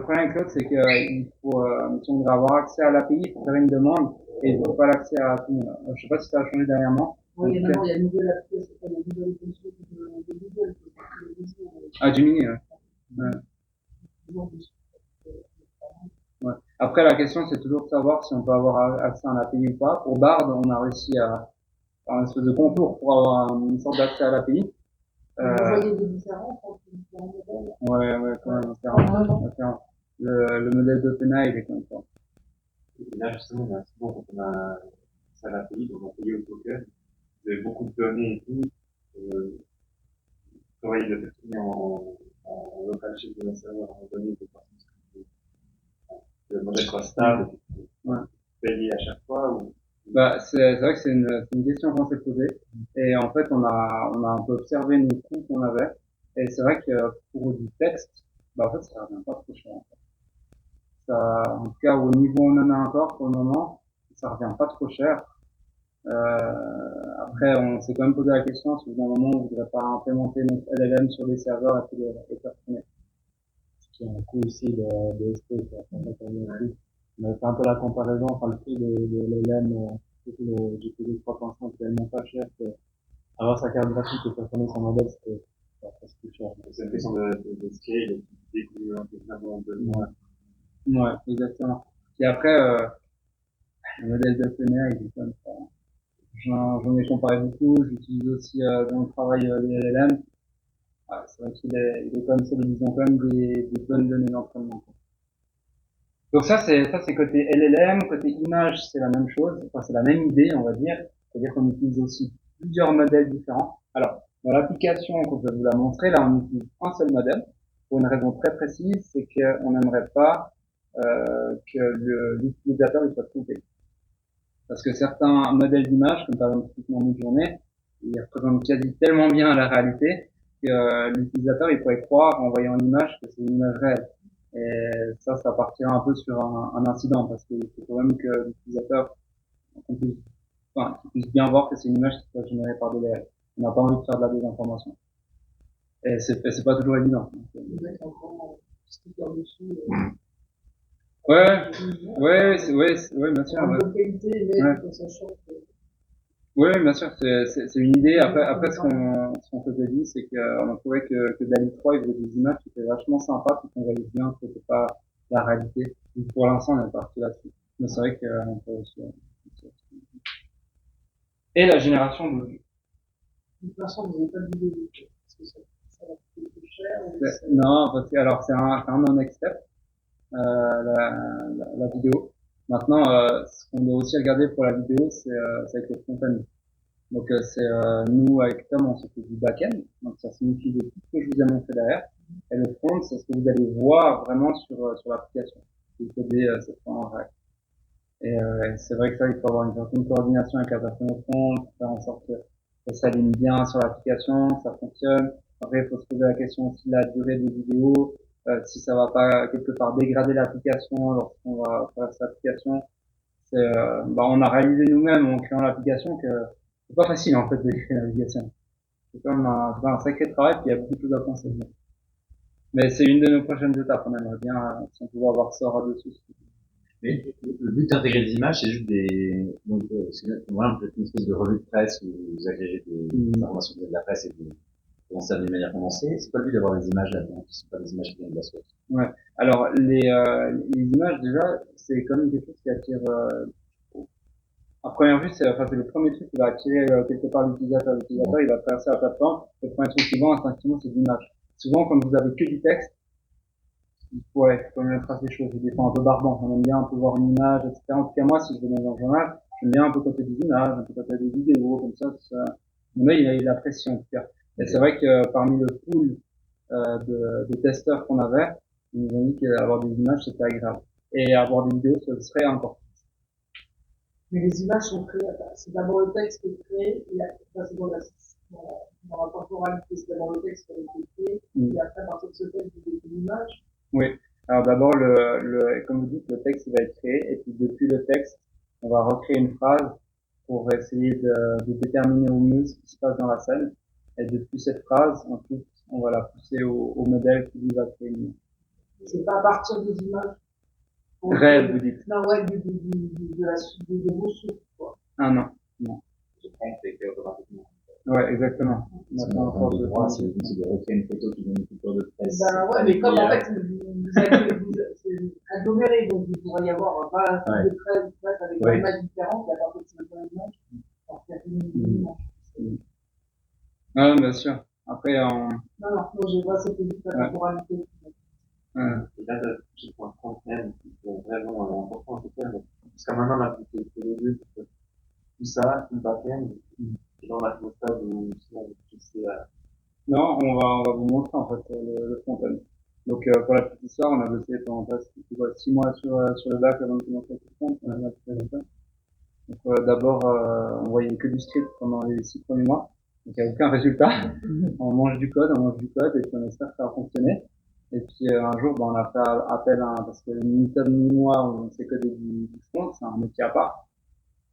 S1: problème avec l'autre, c'est que il faut, si on voudrait avoir accès à l'API, il faut faire une demande et il ne faut pas l'accès à tout le monde. Je sais pas si ça a changé dernièrement.
S4: Oui, maintenant, il y a une nouvelle application, il y a une nouvelle fonction de Google.
S1: Ah, Gemini, ouais. Ouais. Après, la question, c'est toujours de savoir si on peut avoir accès à un API ou pas. Pour Bard, on a réussi à faire une espèce de contour pour avoir une sorte d'accès à l'API.
S4: Vous voyez des différences entre les différents modèles?
S1: Ouais, quand même, différent. Le modèle d'OpenAI, il est comme ça.
S2: Et là, justement, souvent, quand on a ça à l'API, donc on paye au token, vous avez beaucoup de données et tout, travailler de testing en local chez le serveur, en données de façon que le modèle soit stable,
S1: Ouais.
S2: payer à chaque fois ou?
S1: C'est vrai que c'est une question qu'on s'est posée. Et en fait, on a un peu observé nos coûts qu'on avait. Et c'est vrai que pour du texte, en fait, ça revient pas trop cher. En tout cas, au niveau où on en a encore pour le moment, ça revient pas trop cher. Après, on s'est quand même posé la question si au bout d'un moment, on voudrait pas implémenter notre LLM sur des serveurs et puis les faire tourner.
S2: Qui a un coût aussi de SP, quoi. En fait, on a fait un peu la comparaison, enfin, le prix des LLM, surtout le GPD 3.5 est tellement pas cher que avoir sa carte graphique et faire tourner son modèle, c'était presque plus cher.
S3: C'est une question de scale et d'économie vraiment besoin.
S1: Ouais, exactement. Et après, le modèle d'OpenAI, il est comme ça. J'en ai comparé beaucoup. J'utilise aussi dans le travail les LLM. Ah, c'est vrai il est quand même solide. Ils ont quand même des bonnes données d'entraînement. Donc ça c'est côté LLM, côté image, c'est la même chose. Enfin, c'est la même idée, on va dire. C'est-à-dire qu'on utilise aussi plusieurs modèles différents. Alors, dans l'application que je vais vous la montrer, là, on utilise un seul modèle pour une raison très précise, c'est qu'on n'aimerait pas que l'utilisateur il soit trompé. Parce que certains modèles d'image, comme par exemple typiquement Midjourney, ils représentent quasi tellement bien la réalité que l'utilisateur il pourrait croire en voyant l'image que c'est une image réelle. Et ça partira un peu sur un incident parce qu'il faut quand même que l'utilisateur puisse, enfin, qu'il puisse bien voir que c'est une image qui soit générée par de l'AI. On n'a pas envie de faire de la désinformation. Et c'est pas toujours évident.
S4: Mettre un grand sticker dessus.
S1: Ouais, ouais, bien sûr.
S4: En
S1: Ouais.
S4: bonne qualité, mais
S1: Ouais.
S4: en sachant que
S1: Oui, bien sûr, c'est une idée. Après, ce qu'on s'était dit, c'est qu'on a trouvé que Dali 3, il faisait des images qui étaient vachement sympas, puis qu'on voyait bien que c'était pas la réalité. Donc, pour l'instant, on est parti là-dessus. Mais c'est vrai qu'on peut aussi, et la génération de vues.
S4: de toute façon, vous n'avez pas de vidéo. Parce que ça va coûter plus cher.
S1: Non, parce que, alors, c'est un non-next step, la vidéo. Maintenant, ce qu'on doit aussi regarder pour la vidéo, c'est avec les front-end. Donc c'est nous avec Tom on s'occupe du back-end, donc ça signifie de tout ce que je vous ai montré derrière. Et le front, c'est ce que vous allez voir vraiment sur l'application. Vous codez cette fois en React. Et c'est vrai que ça, il faut avoir une certaine coordination avec la personne au front, faire en sorte que ça aligne bien sur l'application, que ça fonctionne. Après, il faut se poser la question aussi de la durée des vidéos, si ça va pas quelque part dégrader l'application lorsqu'on va faire cette application. On a réalisé nous-mêmes en créant l'application que c'est pas facile en fait de créer l'application. C'est quand même un sacré travail, puis il y a beaucoup de choses à penser. Mais c'est une de nos prochaines étapes. On aimerait bien, si on pouvait avoir ça dessus.
S3: Mais le but d'intégrer des images, c'est juste donc, c'est voilà, peut-être une espèce de revue de presse où vous agrégez des informations de la presse et vous commencez d'une manière condensée. C'est pas le but d'avoir des images là-dedans, qui sont pas des images qui viennent de la source.
S1: Ouais. Alors, les images, déjà, c'est quand même quelque chose qui attire, à première vue, c'est le premier truc qui va attirer quelque part l'utilisateur. L'utilisateur, il va traverser la plateforme. Le premier truc qui vend, instinctivement, c'est l'image. Souvent, quand vous avez que du texte, ouais, faut quand même tracer des choses. Des fois un peu barbant. On aime bien un peu voir une image, etc. En tout cas, moi, si je vais dans un journal, j'aime bien un peu côté des images, un peu côté des vidéos, comme ça, mon œil, il apprécie, en tout cas. Et c'est vrai que parmi le pool, de testeurs qu'on avait, ils nous ont dit qu'avoir des images, c'était agréable. Et avoir des vidéos, ce serait important.
S4: Mais les images sont créées, c'est d'abord le texte qui est créé, et après, c'est dans la temporalité, c'est d'abord le texte qui a été créé, et après, à partir de ce texte, vous avez l'image.
S1: Oui. Alors d'abord, comme vous dites, le texte il va être créé, et puis depuis le texte, on va recréer une phrase pour essayer de déterminer au mieux ce qui se passe dans la scène. Et depuis cette phrase, ensuite, on va la pousser au modèle qui lui va créer une image.
S4: C'est pas à partir des images.
S1: Réel, vous dites.
S4: Non, ouais, de la suite, des vos sources, quoi.
S1: Ah non, non.
S3: Je prends, c'est fait automatiquement.
S1: Ouais, exactement.
S3: Maintenant, en droit, c'est le but de recréer une photo qui donne une couleur de presse.
S4: Ben ouais, mais comme en fait, c'est aggloméré, donc il pourrait y avoir 20 de presse avec une image différente, et à partir de cette image, on fait une image.
S1: Ah, bien sûr. Après,
S4: Non, je vois, c'était juste la temporalité.
S3: Et là, j'ai le point front-end qui est vraiment important à faire. Parce qu'à maintenant, on a fait les deux, tout ça, tout le back-end, et là, on a fait au stade où on a fixé
S1: non, on va vous montrer en fait le front-end. Donc pour la petite histoire, on a bossé pendant presque 6 mois sur le bac avant de commencer le front. On a fait ça. Donc d'abord, on voyait que du script pendant les 6 premiers mois. Donc il n'y a aucun résultat. On mange du code, et puis on espère que ça va fonctionner. Et puis un jour, on a fait appel à parce que ni Tom ni moi, on sait coder du front, c'est un métier à part.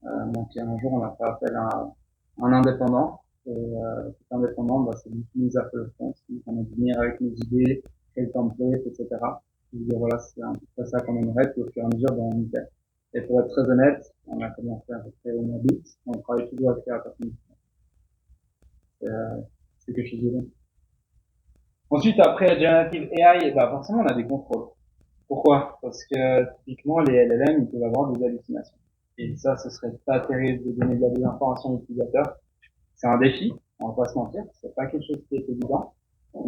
S1: Donc un jour, on a fait appel à un indépendant. Et cet indépendant, c'est lui qui nous a fait le front. On a dû venir avec nos idées, créer le template, etc. Et dire voilà, c'est un peu ça qu'on aimerait. Puis au fur et à mesure, on y fait. Et pour être très honnête, on a commencé à peu près au mois d'août. On travaille toujours avec la personne. C'est quelque chose de bon. Ensuite, après Generative AI, forcément, on a des contrôles. Pourquoi? Parce que, typiquement, les LLM, ils peuvent avoir des hallucinations. Et ça, ce serait pas terrible de donner de la désinformation aux utilisateurs. C'est un défi, on va pas se mentir, c'est pas quelque chose qui est évident.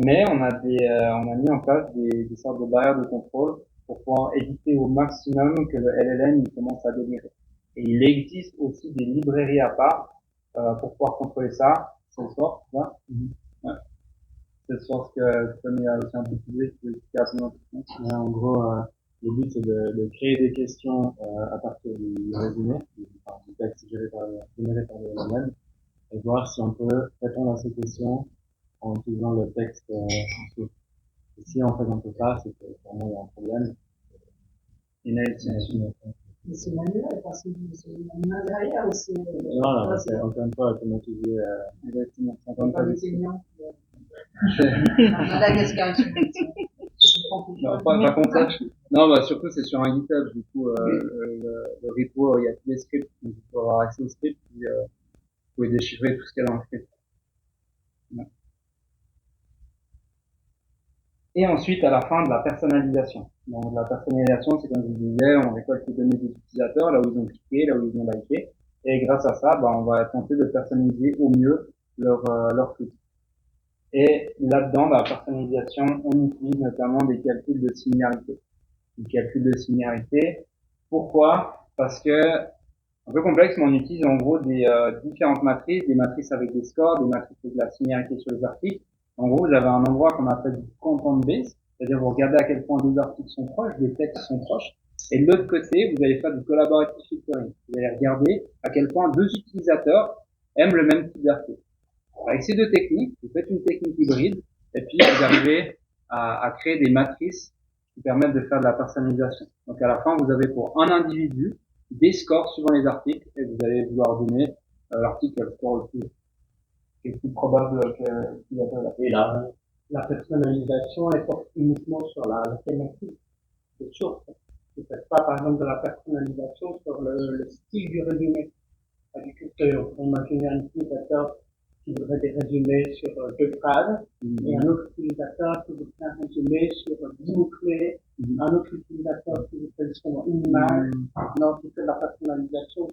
S1: Mais on a mis en place des sortes de barrières de contrôle pour pouvoir éviter au maximum que le LLM il commence à délirer. Et il existe aussi des librairies à part, pour pouvoir contrôler ça. Salesforce, là. Ouais. Salesforce que Tom a aussi un peu utilisé, qui est rapidement.
S2: En gros, le but c'est de créer des questions à partir du résumé, du texte généré par le LLM, et voir si on peut répondre à ces questions en utilisant le texte en source. Et si en fait on peut pas, c'est que vraiment il y a un problème.
S4: Mais c'est manuel, parce que c'est manuel derrière aussi.
S2: Non, c'est encore une fois automatisé.
S1: Exactement.
S4: C'est pas des saignants. Madagascar,
S1: non, pas contre ça. Non, surtout, c'est sur un GitHub. Du coup, le repo, il y a tous les scripts. Donc, il faut avoir accès aux scripts. Puis, vous pouvez déchiffrer tout ce qu'il y a dans le script. Ouais. Et ensuite, à la fin, de la personnalisation. Donc, la personnalisation, c'est comme je vous disais, on récolte les données des utilisateurs, là où ils ont cliqué, là où ils ont liké. Et grâce à ça, on va tenter de personnaliser au mieux leur flux. Et là-dedans, dans la personnalisation, on utilise notamment des calculs de similarité. Des calculs de similarité. Pourquoi? Parce que, un peu complexe, mais on utilise en gros des différentes matrices, des matrices avec des scores, des matrices avec de la similarité sur les articles. En gros, vous avez un endroit qu'on appelle du content base, c'est-à-dire vous regardez à quel point deux articles sont proches, deux textes sont proches. Et de l'autre côté, vous allez faire du collaborative filtering. Vous allez regarder à quel point deux utilisateurs aiment le même type d'article. Avec ces deux techniques, vous faites une technique hybride, et puis vous arrivez à créer des matrices qui permettent de faire de la personnalisation. Donc à la fin, vous avez pour un individu des scores suivant les articles, et vous allez vouloir donner l'article qui a le score le plus probable qu'il appelle.
S5: Et la personnalisation est porte uniquement sur la thématique de source. Vous ne faites pas, par exemple, de la personnalisation sur le style du résumé. C'est-à-dire qu'on peut imaginer un utilisateur qui voudrait des résumés sur deux phrases, et un autre utilisateur qui voudrait un résumé sur 10 mots-clés, un autre utilisateur qui voudrait justement une image. Non, c'est de la personnalisation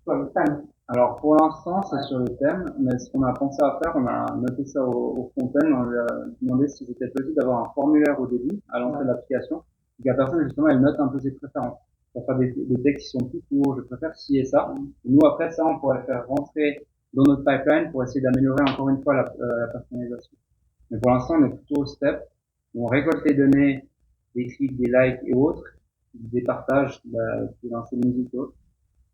S5: sur le thème.
S1: Alors pour l'instant, c'est sur le thème, mais ce qu'on a pensé à faire, on a noté ça au front-end, on lui a demandé si c'était possible d'avoir un formulaire au début, à l'entrée de l'application, et que la personne justement elle note un peu ses préférences. Pour faire des textes qui sont plus courts, je préfère ci et ça. Et nous après ça, on pourrait faire rentrer dans notre pipeline pour essayer d'améliorer encore une fois la personnalisation. Mais pour l'instant, on est plutôt au step où on récolte les données, des clics, des likes et autres, des partages, des lancers de musique et autres.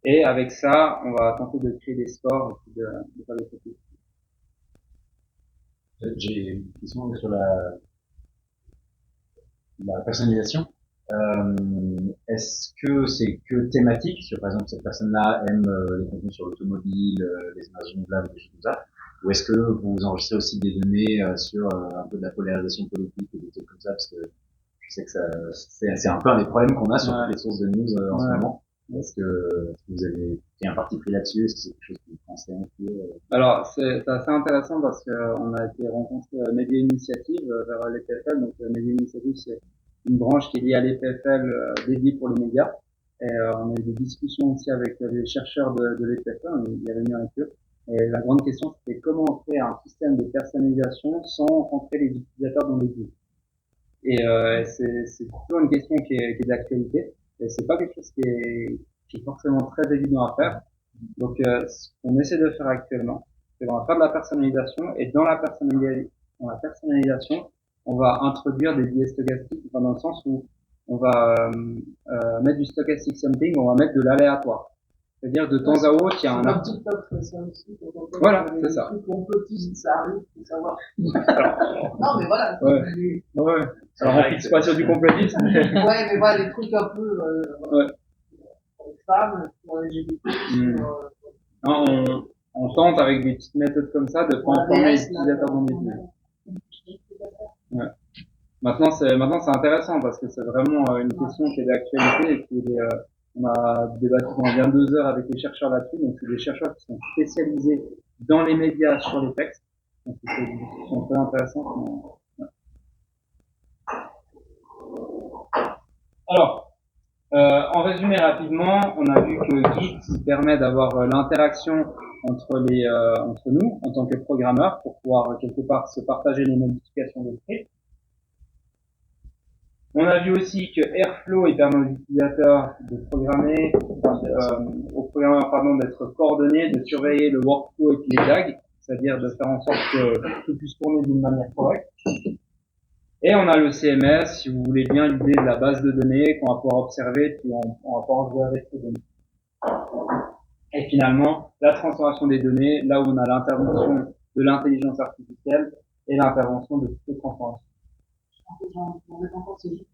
S1: Et avec ça, on va tenter de créer des scores et puis de faire des photos.
S3: J'ai une question sur la personnalisation. Est-ce que c'est que thématique, sur par exemple cette personne-là aime les contenus sur l'automobile, les énergies renouvelables, des choses comme ça, ou est-ce que vous enregistrez aussi des données sur un peu de la polarisation politique et des trucs comme ça, parce que je sais que c'est un peu un des problèmes qu'on a sur toutes les sources de news en ce moment. Est-ce que vous avez pris un parti pris là-dessus? Est-ce que c'est quelque chose que vous pensez un peu?
S1: Alors, c'est assez intéressant parce qu'on a été rencontré Media Initiative vers l'EPFL. Donc, Media Initiative, c'est une branche qui est liée à l'EPFL dédiée pour les médias. Et on a eu des discussions aussi avec les chercheurs de l'EPFL, on a eu des réunions avec eux. Et la grande question, c'était comment on fait un système de personnalisation sans rentrer les utilisateurs dans les bulles. Et c'est toujours une question qui est d'actualité. Et c'est pas quelque chose qui est forcément très évident à faire. Donc, ce qu'on essaie de faire actuellement, c'est qu'on va faire de la personnalisation, et dans la personnalisation, on va introduire des biais stochastiques, enfin, dans le sens où on va mettre du stochastic sampling, on va mettre de l'aléatoire. C'est-à-dire de temps à autre, il y a un article. Voilà, c'est ça.
S4: On peut si ça arrive, faut savoir. Non, mais voilà.
S1: Ouais. Alors, on fixe pas sur du complotisme.
S4: Ouais, mais voilà, les trucs un peu,
S1: ouais.
S4: femmes, pour LGBT,
S1: On tente avec des petites méthodes comme ça de pas informer les utilisateurs dans des vues. Ouais. Maintenant c'est intéressant parce que c'est vraiment une question qui est d'actualité et on a débattu pendant bien 2 heures avec les chercheurs là-dessus. Donc c'est des chercheurs qui sont spécialisés dans les médias sur les textes. Donc c'est des discussions très intéressantes. Ouais. Alors, en résumé rapidement, on a vu que Git permet d'avoir l'interaction entre nous en tant que programmeurs pour pouvoir quelque part se partager les modifications de script. On a vu aussi que Airflow permet aux utilisateurs de programmer, aux programmeurs d'être coordonnés, de surveiller le workflow et puis les tags, c'est-à-dire de faire en sorte que tout puisse tourner d'une manière correcte. Et on a le CMS, si vous voulez bien l'idée de la base de données qu'on va pouvoir observer, puis on va pouvoir jouer avec ces données. Et finalement, la transformation des données, là où on a l'intervention de l'intelligence artificielle et l'intervention de toutes les transformations.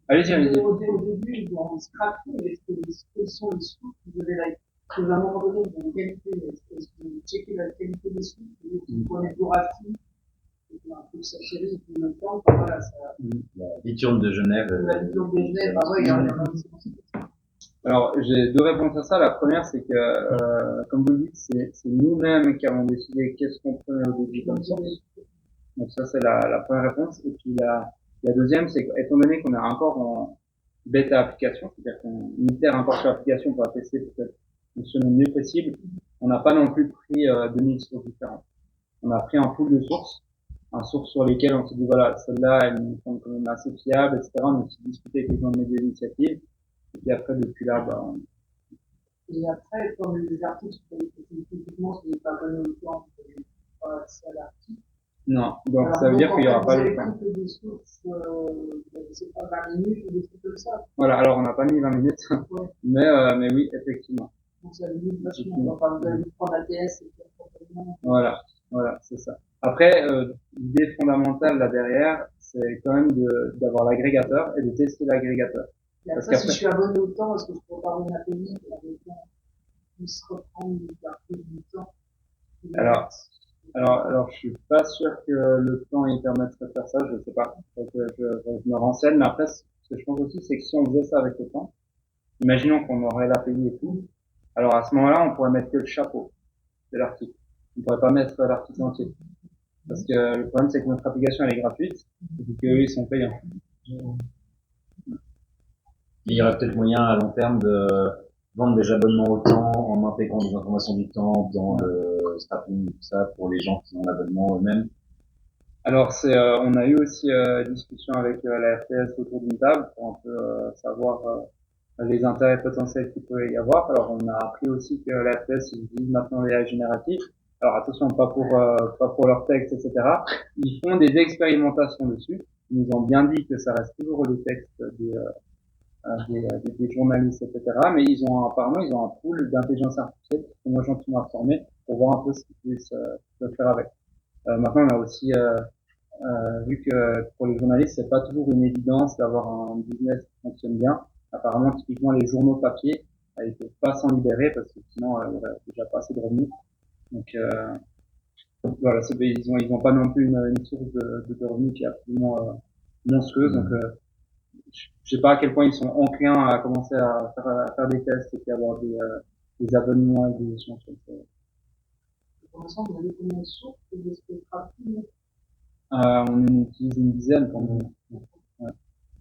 S1: Allez-y.
S4: Au début, dans le scrapping, quels sont les sources vous avez à un moment donné, vous avez une qualité, est-ce que vous checkez la qualité des sources, vous prenez Borati, un peu s'achérer depuis le même temps, voilà, ça.
S3: La Biturne de Genève.
S4: La Biturne de Genève, bah ouais, il y a un.
S1: Alors, j'ai 2 réponses à ça. La première, c'est que, comme vous le dites, c'est nous-mêmes qui avons décidé qu'est-ce qu'on prenait au début comme source. Donc ça, c'est la première réponse. Et puis la deuxième, c'est qu'étant donné qu'on est encore en bêta application, c'est-à-dire qu'on itère encore sur l'application pour la tester peut-être fonctionner le mieux possible, on n'a pas non plus pris 2000 sources différentes. On a pris un pool de sources, un source sur lesquelles on s'est dit voilà, celle-là, elle nous semble quand même assez fiable, etc. On a discuté avec les gens de médias d'initiative. Et puis après, depuis là,
S4: Et après, comme les articles, typiquement, ce n'est pas donné au temps, pas accès à l'article.
S1: Non, donc ça veut dire qu'il n'y aura pas le temps.
S4: Vous avez des sources, c'est pas 20 minutes ou des trucs comme ça.
S1: Voilà, alors on n'a pas mis 20 minutes,
S4: Ouais.
S1: mais oui, effectivement.
S4: Donc ça limite vachement. Enfin, vous allez prendre ATS et puis
S1: Voilà, c'est ça. Après, l'idée fondamentale là derrière, c'est quand même d'avoir l'agrégateur et de tester l'agrégateur.
S4: Et après, si je suis abonné au temps, est-ce que je peux avoir une API avec puisse reprendre du temps?
S1: Alors, je suis pas sûr que le temps il permettrait de faire ça, je sais pas. Donc, je me renseigne, mais après, ce que je pense aussi, c'est que si on faisait ça avec le temps, imaginons qu'on aurait l'API et tout, alors à ce moment-là, on pourrait mettre que le chapeau de l'article. On pourrait pas mettre l'article entier. Parce que le problème, c'est que notre application, elle est gratuite, et qu'eux, ils sont payants.
S3: Il y aurait peut-être moyen à long terme de vendre des abonnements au temps en intégrant des informations du temps dans le scrapping, tout ça, pour les gens qui ont l'abonnement eux-mêmes.
S1: Alors, on a eu aussi discussion avec la RTS autour d'une table pour un peu savoir les intérêts potentiels qu'il peut y avoir. Alors, on a appris aussi que la RTS utilise maintenant les AI génératifs. Alors, attention, pas pour leur texte, etc. Ils font des expérimentations dessus. Ils nous ont bien dit que ça reste toujours le texte des journalistes, etc. Mais apparemment, ils ont un pool d'intelligence artificielle qui sont gentiment informés pour voir un peu ce qu'ils puissent faire avec. Maintenant, on a aussi vu que pour les journalistes, c'est pas toujours une évidence d'avoir un business qui fonctionne bien. Apparemment, typiquement, les journaux papier, ils peuvent pas s'en libérer parce que sinon, il y aurait déjà pas assez de revenus. Donc, voilà, ils ont pas non plus une source de revenus qui est absolument monstrueuse. Donc, je sais pas à quel point ils sont enclins à commencer à faire des tests et puis avoir des abonnements et des échanges comme ça.
S4: Pour l'instant, vous avez combien de sources et de scrapping?
S1: On en utilise une dizaine quand même. Ouais.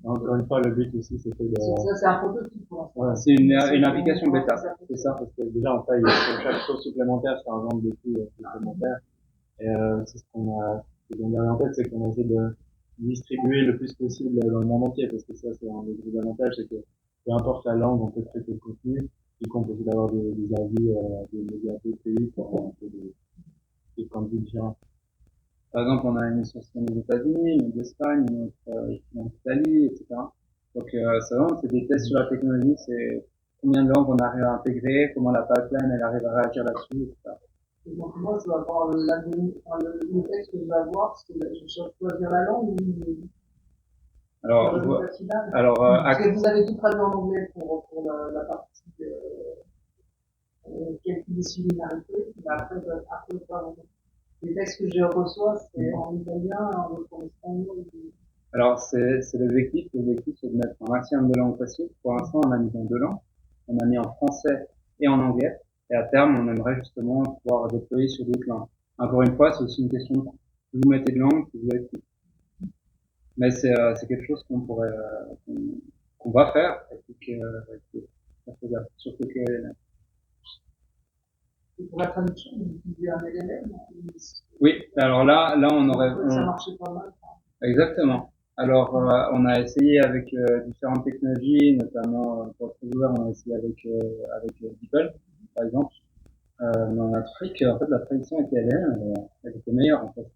S2: Encore une fois, le but ici, c'était de...
S4: Ça, c'est un prototype pour l'instant.
S2: Ouais.
S1: C'est une application bêta.
S2: C'est ça, parce que déjà, on paye sur chaque chose supplémentaire, ça engendre des coûts supplémentaires. Et c'est ce qu'on a gardé en tête, c'est qu'on essaie de distribuer le plus possible dans le monde entier, parce que ça, c'est un des gros avantages, c'est que peu importe la langue, on peut traiter le contenu, y compris aussi d'avoir des avis des médias d'autres pays pour avoir un peu des points de vue différents.
S1: Par exemple, on a une source des États-Unis, une d'Espagne, une autre en Italie, etc. Donc, c'est des tests sur la technologie, c'est combien de langues on arrive à intégrer, comment la pipeline, elle arrive à réagir là-dessus, etc.
S4: Et donc, moi, je vais avoir le texte que je vais avoir, parce que je dois choisir la langue ou
S1: Alors,
S4: parce que vous avez tout traduit en anglais pour la partie quelques dissimilarités, mais après, les textes que je reçois, c'est en italien, en espagnol.
S1: Alors, c'est l'objectif. L'objectif, c'est de mettre un maximum de langues possible. Pour l'instant, on a mis en 2 langues. On a mis en français et en anglais. Et à terme, on aimerait justement pouvoir déployer sur d'autres langues. Encore une fois, c'est aussi une question de temps. Plus vous mettez de langue, plus vous avez plus. Mais c'est quelque chose qu'on pourrait, qu'on va faire. Et puis surtout que,
S4: Et pour la traduction, vous utilisez un LLM.
S1: oui, alors là, on aurait,
S4: Ça marchait pas mal.
S1: exactement. Alors, on a essayé avec différentes technologies, notamment pour le ouvert, on a essayé avec DeepL, par exemple. Mais on a trouvé que en fait la traduction avec LLM, elle était meilleure en fait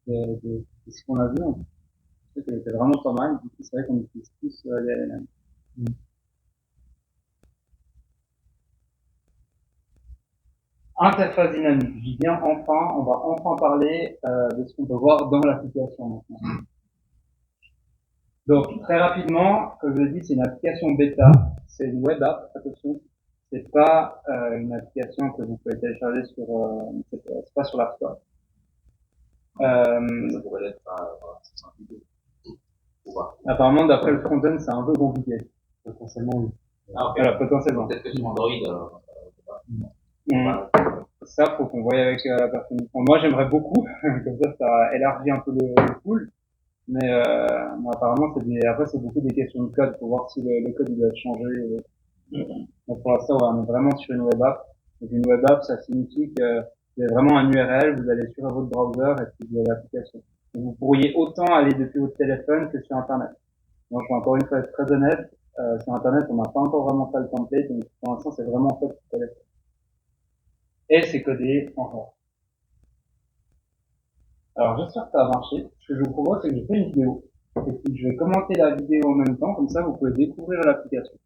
S1: de ce qu'on a vu. On trouvé qu'elle était vraiment pas mal. Du coup, c'est vrai qu'on utilise plus les LLM. Interface dynamique. Je dis bien enfin, on va enfin parler de ce qu'on peut voir dans l'application maintenant. Donc très rapidement, comme je l'ai dit, c'est une application bêta, c'est une web app, attention, c'est pas une application que vous pouvez télécharger sur, c'est pas sur l'App Store.
S3: Ça pourrait l'être, c'est un vidéo.
S1: Apparemment, d'après le front-end, c'est un peu compliqué.
S2: Potentiellement, oui.
S3: Ah, ok.
S1: Voilà, potentiellement.
S3: Peut-être que sur Android,
S1: Ça, faut qu'on voie avec la personne. Bon, moi, j'aimerais beaucoup, comme ça élargit un peu le pool. Mais bon, apparemment, après, c'est beaucoup des questions de code pour voir si le code il doit être changé. Donc, pour l'instant, on est vraiment sur une web app. Donc, une web app, ça signifie que vous avez vraiment un URL, vous allez sur votre browser et puis vous avez l'application. Vous pourriez autant aller depuis votre téléphone que sur Internet. Donc, je vais encore une fois être très honnête. Sur Internet, on n'a pas encore vraiment fait le template. Donc, pour l'instant, c'est vraiment fait sur téléphone. Et c'est codé en R. Alors, j'espère que ça va marcher. Ce que je vous propose, c'est que je fais une vidéo. Et puis, je vais commenter la vidéo en même temps. Comme ça, vous pouvez découvrir l'application.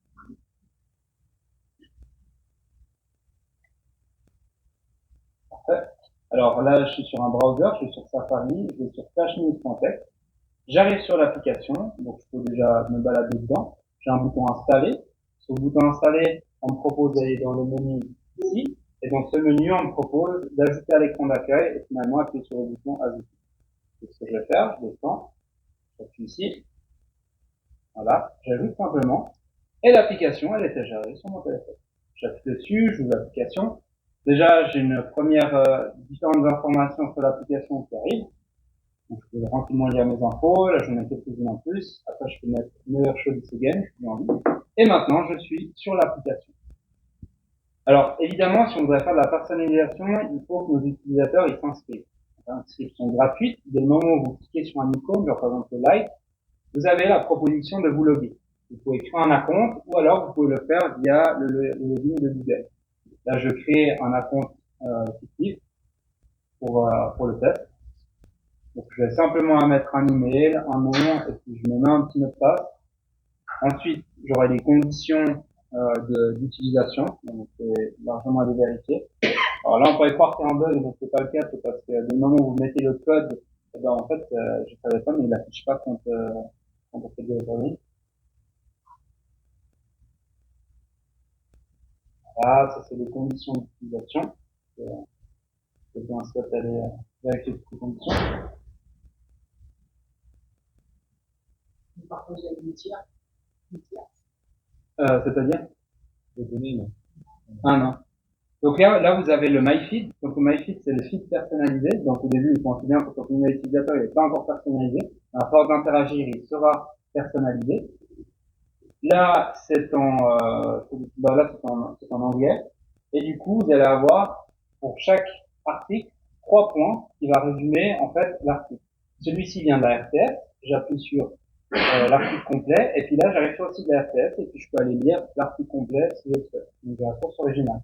S1: Parfait. Alors là, je suis sur un browser, je suis sur Safari, je vais sur flashnews.tech. J'arrive sur l'application, donc je peux déjà me balader dedans. J'ai un bouton installer. Sur le bouton installer, on me propose d'aller dans le menu ici. Et dans ce menu, on me propose d'ajouter à l'écran d'accueil et finalement appuyer sur le bouton ajouter. C'est ce que je vais faire, je descends, j'appuie ici. Voilà, j'ajoute simplement. Et l'application, elle est téléchargée sur mon téléphone. J'appuie dessus, j'ouvre l'application. Déjà, j'ai une première différentes informations sur l'application qui arrive. Donc, je peux tranquillement lire mes infos. Là, j'en ai quelques-unes en plus. Après, je peux mettre Never Show This Again, je suis en ligne. Et maintenant, je suis sur l'application. Alors, évidemment, si on voudrait faire de la personnalisation, il faut que nos utilisateurs ils s'inscrivent. L'inscription gratuite. Dès le moment où vous cliquez sur un icône, genre par exemple le like, vous avez la proposition de vous loguer. Vous pouvez créer un compte ou alors vous pouvez le faire via le login de Google. Là, je crée un compte fictif pour le test. Donc, je vais simplement mettre un email, un nom, et puis je me mets un petit mot de passe. Ensuite, j'aurai les conditions d'utilisation, donc c'est largement à les vérifier. Alors là, on pourrait croire qu'il y a un bug, mais c'est pas le cas, c'est parce que du moment où vous mettez le code, eh ben, en fait, je savais pas, mais il affiche pas quand on fait des revues. Voilà, ça c'est les conditions d'utilisation. Quelqu'un souhaite aller vérifier toutes les conditions.
S4: Vous partagez avec des tiers.
S1: C'est-à-dire
S2: Les données, non.
S1: Ah non. Donc là, vous avez le MyFeed. Donc le MyFeed, c'est le feed personnalisé. Donc au début, il pense bien que quand on est utilisateur, il n'est pas encore personnalisé. À force d'interagir, il sera personnalisé. Là, c'est en anglais. Et du coup, vous allez avoir pour chaque article 3 points qui va résumer en fait l'article. Celui-ci vient de la RTS. J'appuie sur l'article complet. Et puis là, j'arrive sur le site de la RTS et puis je peux aller lire l'article complet si je le souhaite. Donc j'ai la source originale.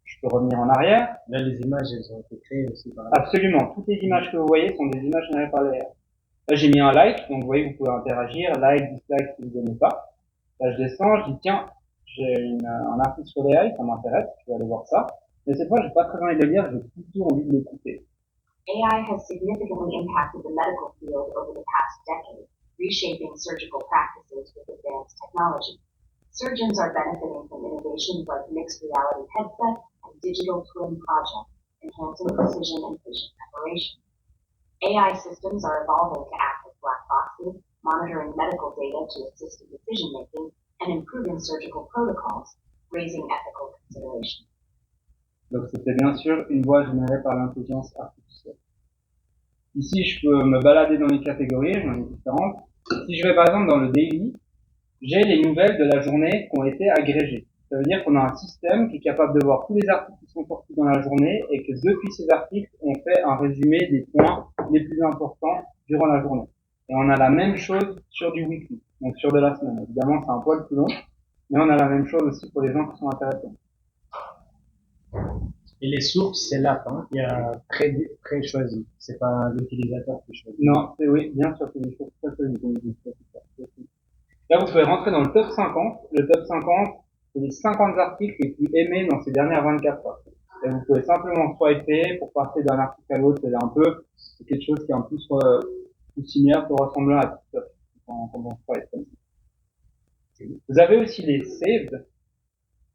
S1: Je peux revenir en arrière.
S5: Là, les images, elles ont été créées aussi par là.
S1: Absolument. Toutes les images que vous voyez sont des images générées par l'AI. Là, j'ai mis un like. Donc, vous voyez, vous pouvez interagir. Like, dislike si vous n'aimez pas. Là, je descends. Je dis, tiens, j'ai un article sur l'AI. Ça m'intéresse. Je vais aller voir ça. Mais cette fois, j'ai pas très envie de le lire. J'ai plutôt envie de l'écouter.
S6: AI has significantly impacted the medical field over the past decade, reshaping surgical practices with advanced technology. Surgeons are benefiting from innovations like mixed reality headsets and digital twin projects, enhancing precision in patient preparation. AI systems are evolving to act as black boxes, monitoring medical data to assist in decision making and improving surgical protocols, raising ethical considerations.
S1: Donc c'était bien sûr une voix générée par l'intelligence artificielle. Ici, je peux me balader dans les catégories, j'en ai différentes. Si je vais par exemple dans le daily, j'ai les nouvelles de la journée qui ont été agrégées. Ça veut dire qu'on a un système qui est capable de voir tous les articles qui sont sortis dans la journée et que depuis ces articles, on fait un résumé des points les plus importants durant la journée. Et on a la même chose sur du weekly, donc sur de la semaine. Évidemment, c'est un poil plus long, mais on a la même chose aussi pour les gens qui sont intéressés.
S5: Et les sources, c'est l'app, hein. Il y a pré-choisi. C'est pas l'utilisateur qui choisit.
S1: Non, c'est oui, bien sûr, c'est des choses très Là, vous pouvez rentrer dans le top 50. Le top 50, c'est les 50 articles les plus aimés dans ces dernières 24 heures. Et vous pouvez simplement swiper pour passer d'un article à l'autre. C'est quelque chose qui est un peu plus similaire, pour ressembler à TikTok. Quand on swipe comme ça. Vous avez aussi les saved.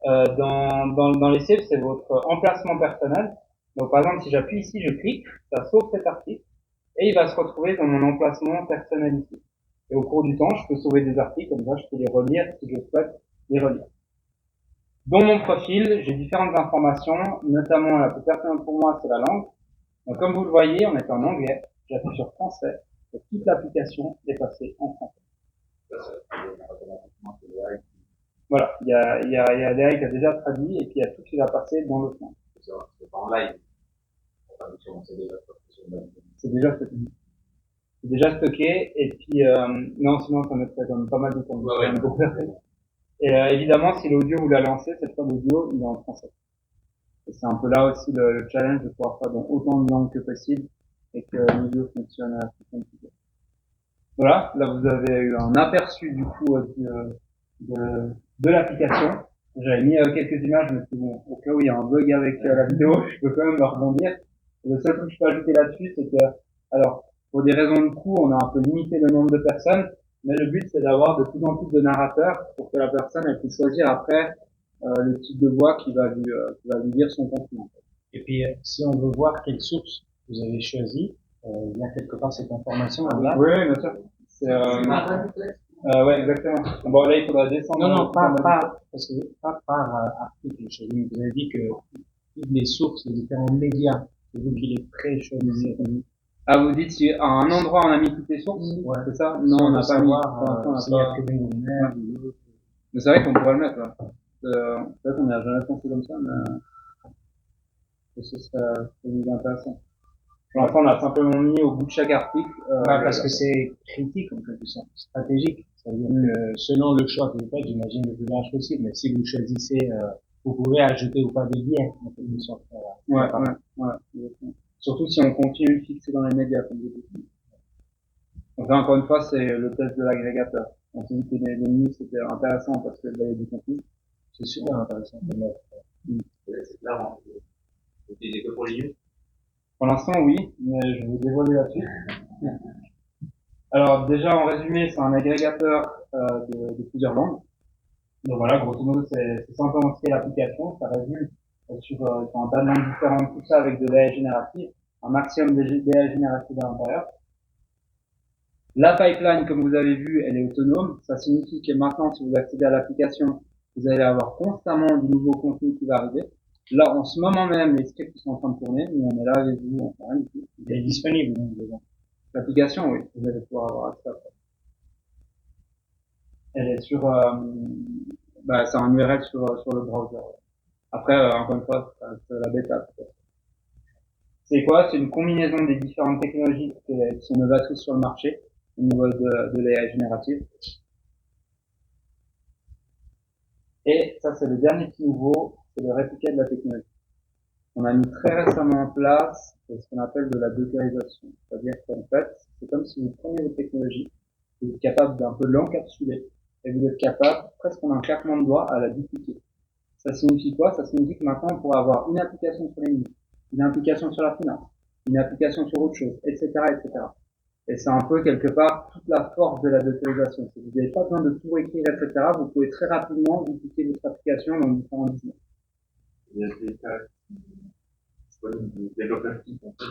S1: Dans les saves, c'est votre emplacement personnel. Donc, par exemple, si j'appuie ici, je clique, ça sauve cet article, et il va se retrouver dans mon emplacement personnel ici. Et au cours du temps, je peux sauver des articles, comme ça, je peux les relire si je souhaite les relire. Dans mon profil, j'ai différentes informations, notamment la plus pertinente pour moi, c'est la langue. Donc, comme vous le voyez, on est en anglais, j'appuie sur français, et toute l'application est passée en français. Voilà, il y a Léa qui a déjà traduit, et puis il y a tout qui va passer dans l'autre langue.
S3: C'est pas en live.
S1: C'est déjà stocké. C'est déjà stocké, et puis, non, sinon, ça mettrait quand même pas mal de temps. Et, évidemment, si l'audio vous l'a lancé, cette fois l'audio, il est en français. Et c'est un peu là aussi le challenge de pouvoir faire dans autant de langues que possible, et que l'audio fonctionne à tout compliqué. Voilà, là vous avez eu un aperçu, du coup, de l'application. J'avais mis quelques images, je me suis dit, bon, au cas où il y a un bug avec la vidéo, je peux quand même me rebondir. Le seul truc que je peux ajouter là-dessus, c'est que, alors, pour des raisons de coût, on a un peu limité le nombre de personnes, mais le but, c'est d'avoir de plus en plus de narrateurs pour que la personne, elle puisse choisir après le type de voix qui va lui dire son contenu.
S5: Et puis, si on veut voir quelle source vous avez choisi, il y a quelque part cette information là.
S1: Oui, bien sûr. C'est ouais, exactement. Bon, là, il faudra descendre.
S5: Non, pas par article. Vous avez dit que toutes les sources, les différents médias, c'est vous qui les pré-choisissez.
S1: Ah, vous dites si à un endroit on a mis toutes les sources? Ouais, c'est ça? Non, on n'a pas mis.
S5: S'il y a que des luminaires.
S1: Mais c'est vrai qu'on pourrait le mettre, là. C'est vrai qu'on n'a jamais pensé comme ça, mais ce serait intéressant. Pour l'instant, on a simplement mis au bout de chaque article.
S5: Parce que c'est critique, en quelque sorte, stratégique. C'est-à-dire que selon le choix que vous faites, j'imagine le plus large possible, mais si vous choisissez, vous pouvez ajouter ou pas des liens, en quelque sorte.
S1: Ouais. Surtout si on continue de fixer dans les médias, comme vous dites. Donc là, encore une fois, c'est le test de l'agrégateur. On s'est dit que les news, c'était intéressant parce que il y a du contenu.
S5: C'est super intéressant.
S3: C'est clair, vous utilisez que pour les news?
S1: Pour l'instant, oui, mais je vais vous dévoiler là-dessus. Alors, déjà, en résumé, c'est un agrégateur de plusieurs langues. Donc voilà, grosso modo, c'est simplement ce qu'est l'application. Ça résume sur un tas de langues différentes, tout ça avec de l'AI générative, un maximum d'AI générative à l'intérieur. La pipeline, comme vous avez vu, elle est autonome. Ça signifie que maintenant, si vous accédez à l'application, vous allez avoir constamment du nouveau contenu qui va arriver. Là, en ce moment même, les scripts sont en train de tourner. Nous, on est là avec vous, on fait rien du tout.
S5: Il est disponible, donc, dedans.
S1: L'application, oui, vous allez pouvoir avoir accès après. Elle est sur, c'est un URL sur le browser. Après, encore une fois, c'est la bêta. C'est quoi? C'est une combinaison des différentes technologies qui sont novatrices sur le marché au niveau de l'AI générative. Et ça, c'est le dernier petit nouveau, c'est le répliqué de la technologie. On a mis très récemment en place ce qu'on appelle de la dockerisation. C'est-à-dire qu'en fait, c'est comme si vous preniez votre technologie, vous êtes capable d'un peu l'encapsuler, et vous êtes capable, presque en un claquement de doigts, à la dupliquer. Ça signifie quoi? Ça signifie que maintenant, on pourra avoir une application sur les news, une application sur la finance, une application sur autre chose, etc., etc. Et c'est un peu quelque part toute la force de la dockerisation. Si vous n'avez pas besoin de tout écrire, etc., vous pouvez très rapidement dupliquer votre application dans différents business.
S3: Il y a des cas disponibles de développeurs qui font ça.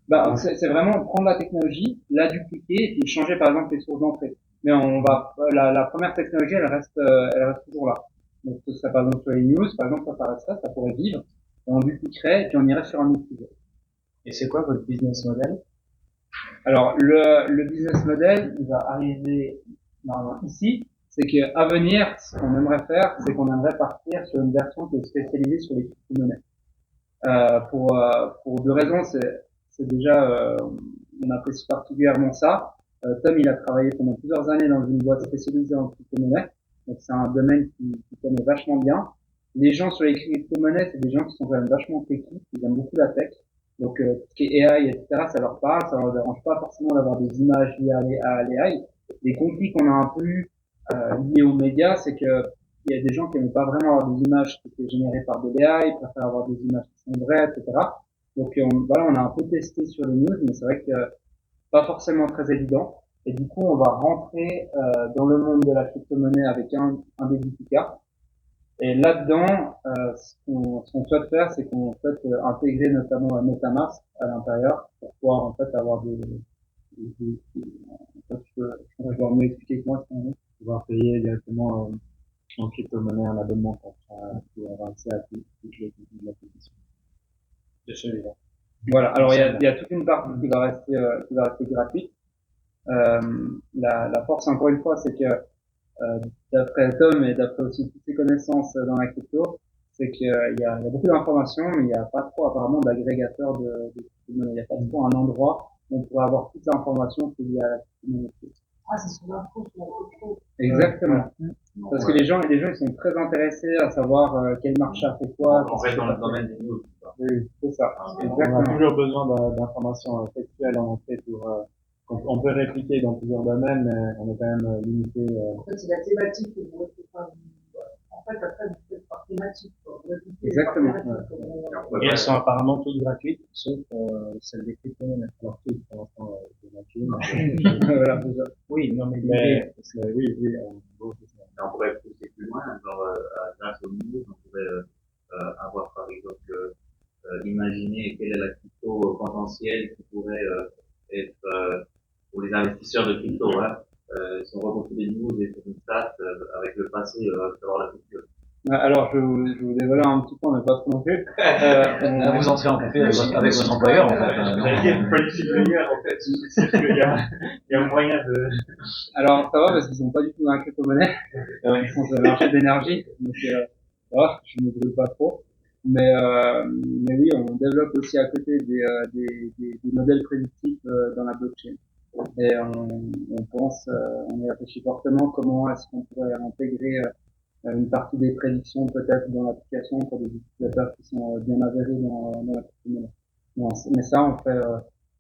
S1: Bah, c'est vraiment prendre la technologie, la dupliquer et puis changer par exemple les sources d'entrée. Mais on va, la première technologie, elle reste toujours là. Donc, ce serait par exemple sur les news, par exemple, ça resterait, ça pourrait vivre. Et on dupliquerait et puis on irait sur un autre sujet.
S5: Et c'est quoi votre business model?
S1: Alors, le business model, il va arriver normalement ici. C'est qu'à venir, ce qu'on aimerait faire, c'est qu'on aimerait partir sur une version qui est spécialisée sur les crypto-monnaies. Pour deux raisons. C'est déjà, on apprécie particulièrement ça. Tom, il a travaillé pendant plusieurs années dans une boîte spécialisée en crypto-monnaies. Donc, c'est un domaine qui connaît vachement bien. Les gens sur les crypto-monnaies, c'est des gens qui sont quand même vachement techniques, qui aiment beaucoup la tech. Donc, tout ce qui est AI, etc., ça leur parle, ça leur dérange pas forcément d'avoir des images liées à l'AI. Les conflits qu'on a un peu liés aux médias, c'est que il y a des gens qui n'aiment pas vraiment avoir des images qui étaient générées par de l'AI, ils préfèrent avoir des images qui sont vraies, etc. Donc, voilà, on a un peu testé sur les news, mais c'est vrai que pas forcément très évident. Et du coup, on va rentrer dans le monde de la crypto-monnaie avec un dédicata. Et là-dedans, ce qu'on souhaite faire, c'est qu'on souhaite intégrer notamment un MetaMask à l'intérieur pour pouvoir en fait avoir en fait, je vais mieux expliquer que moi.
S2: Pouvoir payer directement en crypto-monnaie un abonnement pour avoir accès à tout les contenus de l'application.
S5: De celui-là.
S1: Voilà. Alors il y a toute une partie qui va rester gratuite. La force encore une fois, c'est que d'après Tom et d'après aussi toutes ses connaissances dans la crypto, c'est qu'il y a beaucoup d'informations, mais il n'y a pas trop apparemment d'agrégateurs de crypto-monnaie. Il n'y a pas trop un endroit où on pourrait avoir toutes les informations qui liées à la crypto-monnaie.
S4: Ah, c'est sur l'info, sur la crypto.
S1: Exactement. Parce que les gens, ils sont très intéressés à savoir quel marché a fait quoi.
S3: On reste dans le domaine des news.
S1: Oui, c'est ça.
S2: On a
S1: Exactement.
S2: toujours besoin d'informations textuelles en entrée pour on peut répliquer dans plusieurs domaines, mais on est quand même limité.
S4: En fait, c'est la thématique que vous restez pas. En fait, après, vous faites par thématique, quoi. Vous répliquez
S1: Exactement.
S4: par thématique, quoi.
S5: Et elles sont apparemment toutes gratuites, sauf celles des crypto-monnaies.
S2: Alors toutes pour l'instant gratuit.
S1: Voilà, déjà.
S5: Oui, non mais
S2: Mais
S5: l'idée,
S2: oui, bon, c'est ça.
S3: Et on pourrait pousser plus loin, genre, grâce aux news, on pourrait avoir par exemple imaginer quelle est la crypto potentielle qui pourrait être pour les investisseurs de crypto. Hein. Si on remonte des news et faire une stat avec le passé, savoir la future.
S1: Alors, je vous dévoile un petit peu, on n'est pas trop non plus.
S3: Là, vous entrez en conflit avec votre employeur, en fait.
S2: J'allais dire politique meilleure, en fait. C'est qu'il y a moyen de.
S1: Alors, ça va parce qu'ils sont pas du tout dans la crypto-monnaie. Ils sont sur le marché de l'énergie. Donc, voilà, je ne brûle pas trop. Mais oui, on développe aussi à côté des modèles prédictifs dans la blockchain. Et on pense, on y réfléchit fortement comment est-ce qu'on pourrait intégrer une partie des prédictions peut-être dans l'application pour des utilisateurs qui sont bien avérés dans la crypto-monnaie. Mais ça, on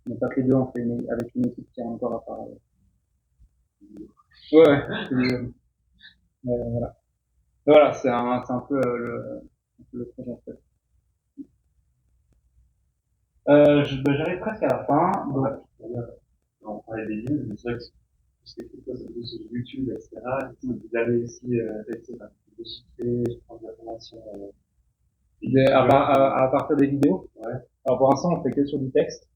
S1: n'est pas que les deux, on fait avec une équipe qui a encore à part. Ouais. Voilà. Voilà, c'est un peu le projet en fait. J'arrive presque à la fin. Donc,
S2: On parlait des news, mais c'est vrai que c'est quelque chose de sur YouTube, etc. Vous avez aussi fait des chiffrés, je prends des informations.
S1: à partir des vidéos. Ouais. Alors pour l'instant, on fait que sur du texte.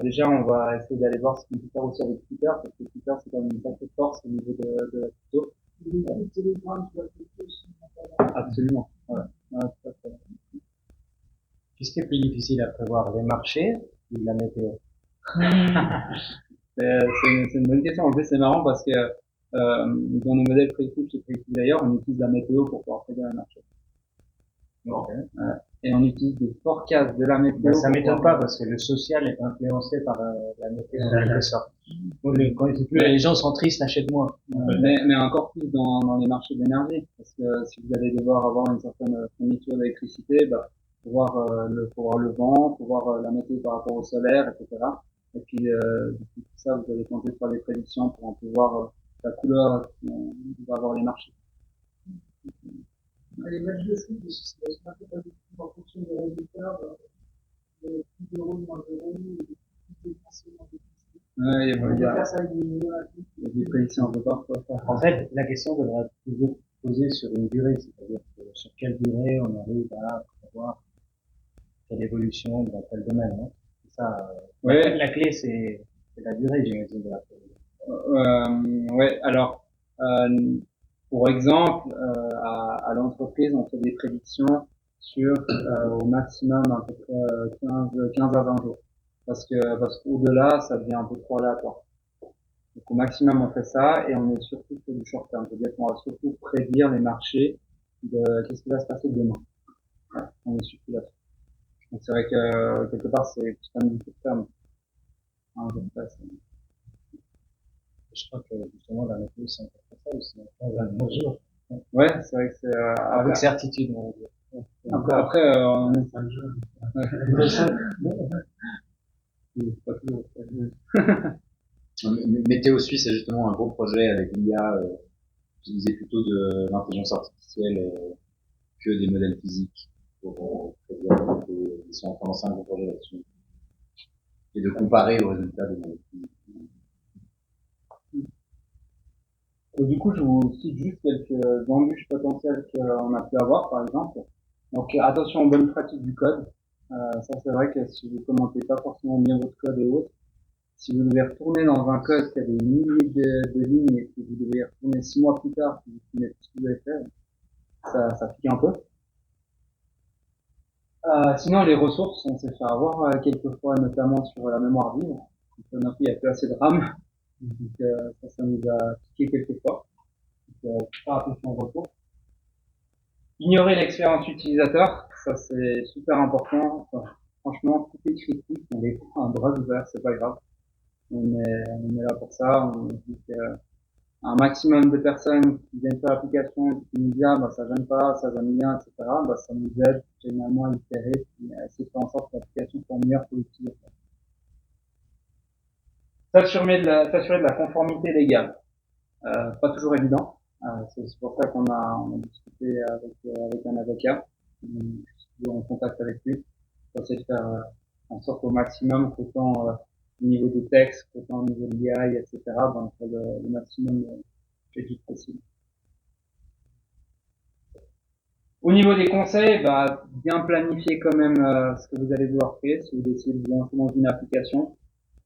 S1: Déjà, on va essayer d'aller voir ce qu'on peut faire aussi avec Twitter, parce que Twitter, c'est quand même une sacrée force au niveau de la photo. Absolument. Voilà. Ouais, tout à fait.
S5: qu'est-ce qui est plus difficile à prévoir, les marchés ou la météo?
S1: C'est une bonne question. En fait, c'est marrant parce que dans nos modèles prédictifs chez Predictive d'ailleurs, on utilise la météo pour pouvoir prédire le marché. Donc, et on utilise des forecasts de la météo.
S5: Ben, ça m'étonne pas parce que le social est influencé par la météo en quelque sorte. Les gens sont tristes, achètent moins.
S1: Mais encore plus dans les marchés d'énergie. Parce que si vous allez devoir avoir une certaine fourniture d'électricité, bah, faut voir le vent, faut voir la météo par rapport au solaire, etc. Et puis, du coup, tout ça, vous allez compter sur les prédictions pour un peu voir la couleur dont va avoir les marchés.
S4: Les matchs de foot, c'est un peu pas en fonction des résultats, plus d'euros, moins d'euros, plus de défenseurs, moins de défenseurs.
S1: Ouais,
S4: On peut
S1: il
S4: faire ça avec des
S1: y a des prédictions un peu parfois.
S5: En fait, la question devrait être toujours posée sur une durée, c'est-à-dire sur quelle durée on arrive à prévoir quelle évolution dans tel domaine. Hein. C'est ça.
S1: Ouais,
S5: La clé, c'est la durée, j'imagine, de la
S1: ouais. Alors, pour exemple, à l'entreprise, on fait des prédictions sur au maximum à peu près 15 à 20 jours, parce qu'au-delà, ça devient un peu trop aléatoire. Donc au maximum, on fait ça et on est surtout sur du short terme. C'est-à-dire qu'on va surtout prédire les marchés de qu'est-ce qui va se passer demain. Ouais, on est surtout là-dessus. Donc c'est vrai que quelque part, c'est quand même du court terme. Hein, je sais pas,
S5: Je crois que justement, la météo, c'est un peu ça aussi. On va le bonjour.
S1: ouais, c'est vrai que c'est
S5: Avec certitude, on va dire.
S1: après on est
S2: 5 jours.
S1: pas toujours.
S3: Météo Suisse, c'est justement un gros projet avec l'IA, utiliser plutôt de l'intelligence artificielle que des modèles physiques pour prédire la météo. Ils sont en train de lancer un gros projet là-dessus. Et de comparer aux résultats des modèles physiques.
S1: Du coup, je vous cite juste quelques embûches potentielles qu'on a pu avoir, par exemple. Donc, attention aux bonnes pratiques du code. Ça, c'est vrai que si vous commentez pas forcément bien votre code et autres, si vous devez retourner dans un code qui a des milliers de lignes et que vous devez y retourner 6 mois plus tard, puis vous souvenez tout ce que vous avez fait, ça pique un peu. Sinon, les ressources, on s'est fait avoir quelques fois, notamment sur la mémoire vive. Donc, d'un coup, il n'y a plus assez de RAM. Donc, ça nous a piqué quelques fois. Donc, faire attention aux ressources. Ignorer l'expérience utilisateur, ça c'est super important. Enfin, franchement, toutes les critiques, on les prend à bras ouverts, c'est pas grave. On est là pour ça. On dit qu'un maximum de personnes qui viennent faire l'application, qui nous disent ah, bah, ça gêne pas, ça gêne bien, etc. Bah, ça nous aide généralement à itérer et à essayer de faire en sorte que l'application soit meilleure pour l'utilisateur. S'assurer de la conformité légale. Pas toujours évident. C'est pour ça qu'on a discuté avec un avocat. Je suis toujours en contact avec lui pour essayer de faire en sorte au maximum qu'autant au niveau des textes, qu'autant au niveau de l'IA, etc., ben, on fait le maximum d'études possible. Au niveau des conseils, bah, bien planifier quand même ce que vous allez vouloir faire si vous décidez de vous lancer dans une application.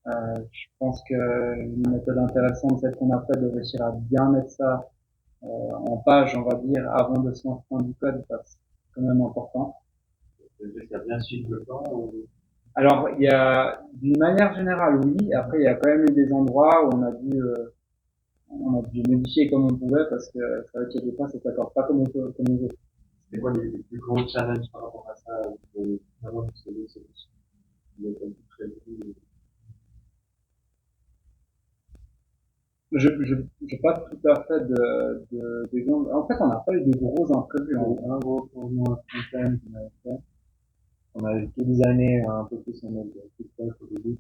S1: Je pense que une méthode intéressante, celle qu'on a faite, de réussir à bien mettre ça en page, on va dire, avant de se lancer dans du code, c'est quand même important.
S2: Il y a bien suivi le temps ou...
S1: Alors, il y a, d'une manière générale, oui. Après, il y a quand même eu des endroits où on a dû modifier comme on pouvait parce que c'est vrai qu'il y a des fois, ça s'accorde pas comme on veut.
S2: C'est quoi les plus gros challenges par rapport à ça? Vraiment, c'est des solutions. Il y a quelque chose de prévu.
S1: J'ai pas tout à fait d'exemple. En fait, on n'a pas eu de gros imprévus.
S2: Un gros tournoi front-end qu'on avait fait. On avait fait des années un peu plus en mode TikTok au début.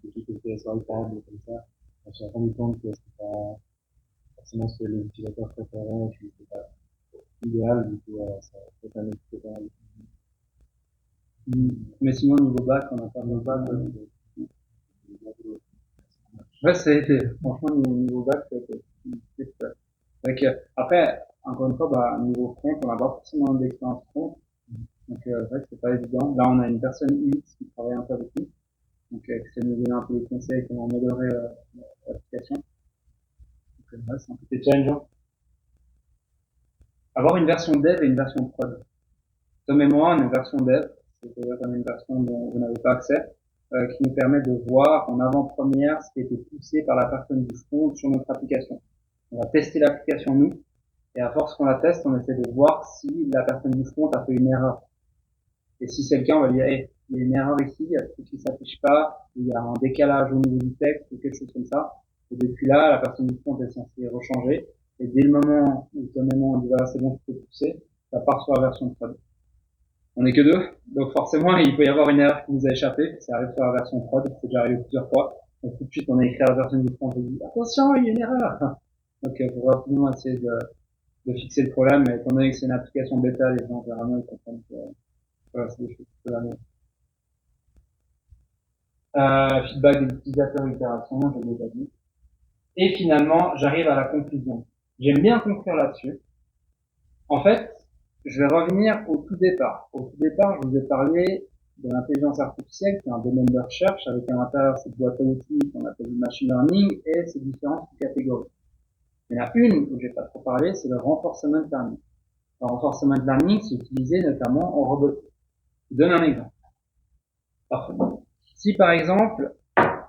S2: Et tout était sur iPad et comme ça. On s'est rendu compte que c'était pas forcément ce que les utilisateurs préféraient et que c'était pas idéal. Du coup, ça a fait un petit peu pas mal.
S1: Mais sinon, niveau bac, on n'a pas de bac. Ouais, franchement, niveau bac, c'est après, encore une fois, bah, niveau front, on n'a pas forcément d'expérience front. Donc, c'est vrai que c'est pas évident. Là, on a une personne UX qui travaille un peu avec nous. Donc, qui sait nous donner un peu des conseils comment améliorer l'application. Donc, ouais, c'est un peu challengeant. Avoir une version dev et une version prod. Tom et moi, on a une version dev, c'est-à-dire qu'on a une version dont vous n'avez pas accès, qui nous permet de voir en avant-première ce qui a été poussé par la personne du front sur notre application. On va tester l'application nous, et à force qu'on la teste, on essaie de voir si la personne du front a fait une erreur. Et si c'est le cas, on va dire, hey, il y a une erreur ici, il y a quelque chose qui s'affiche pas, il y a un décalage au niveau du texte ou quelque chose comme ça. Et depuis là, la personne du front est censée rechanger. Et dès le moment où on dit, voilà, c'est bon, tu peux pousser, ça part sur la version prod. On n'est que deux, donc forcément, il peut y avoir une erreur qui nous a échappé. Ça arrive sur la version prod, c'est déjà arrivé plusieurs fois. Donc tout de suite, on a écrit à la version du front et dit, attention, il y a une erreur. Donc, pour rapidement essayer de fixer le problème, mais étant donné que c'est une application bêta, les gens, généralement, ils comprennent que, voilà, c'est des choses qui peuvent aller. Feedback des utilisateurs, itération, je l'ai déjà dit. Et finalement, j'arrive à la conclusion. J'aime bien conclure là-dessus. En fait, je vais revenir au tout départ. Au tout départ, je vous ai parlé de l'intelligence artificielle, qui est un domaine de recherche avec à l'intérieur cette boîte à outils qu'on appelle le machine learning et ses différentes catégories. Il y en a une où j'ai pas trop parlé, c'est le reinforcement learning. Le reinforcement learning, c'est utilisé notamment en robotique. Je vous donne un exemple. Parfait. Si par exemple,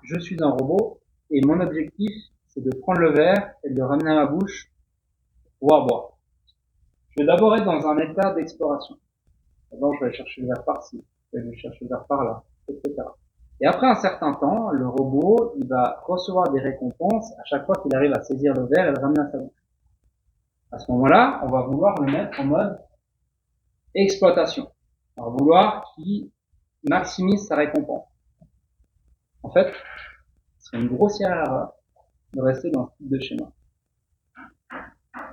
S1: je suis un robot et mon objectif, c'est de prendre le verre et de le ramener à ma bouche pour pouvoir boire. Je vais d'abord être dans un état d'exploration. D'abord, je vais chercher le verre par-ci, je vais chercher le verre par-là, etc. Et après un certain temps, le robot, il va recevoir des récompenses à chaque fois qu'il arrive à saisir le verre et le ramener à sa bouche. À ce moment-là, on va vouloir le mettre en mode exploitation. On va vouloir qu'il maximise sa récompense. En fait, c'est une grossière erreur de rester dans ce type de schéma.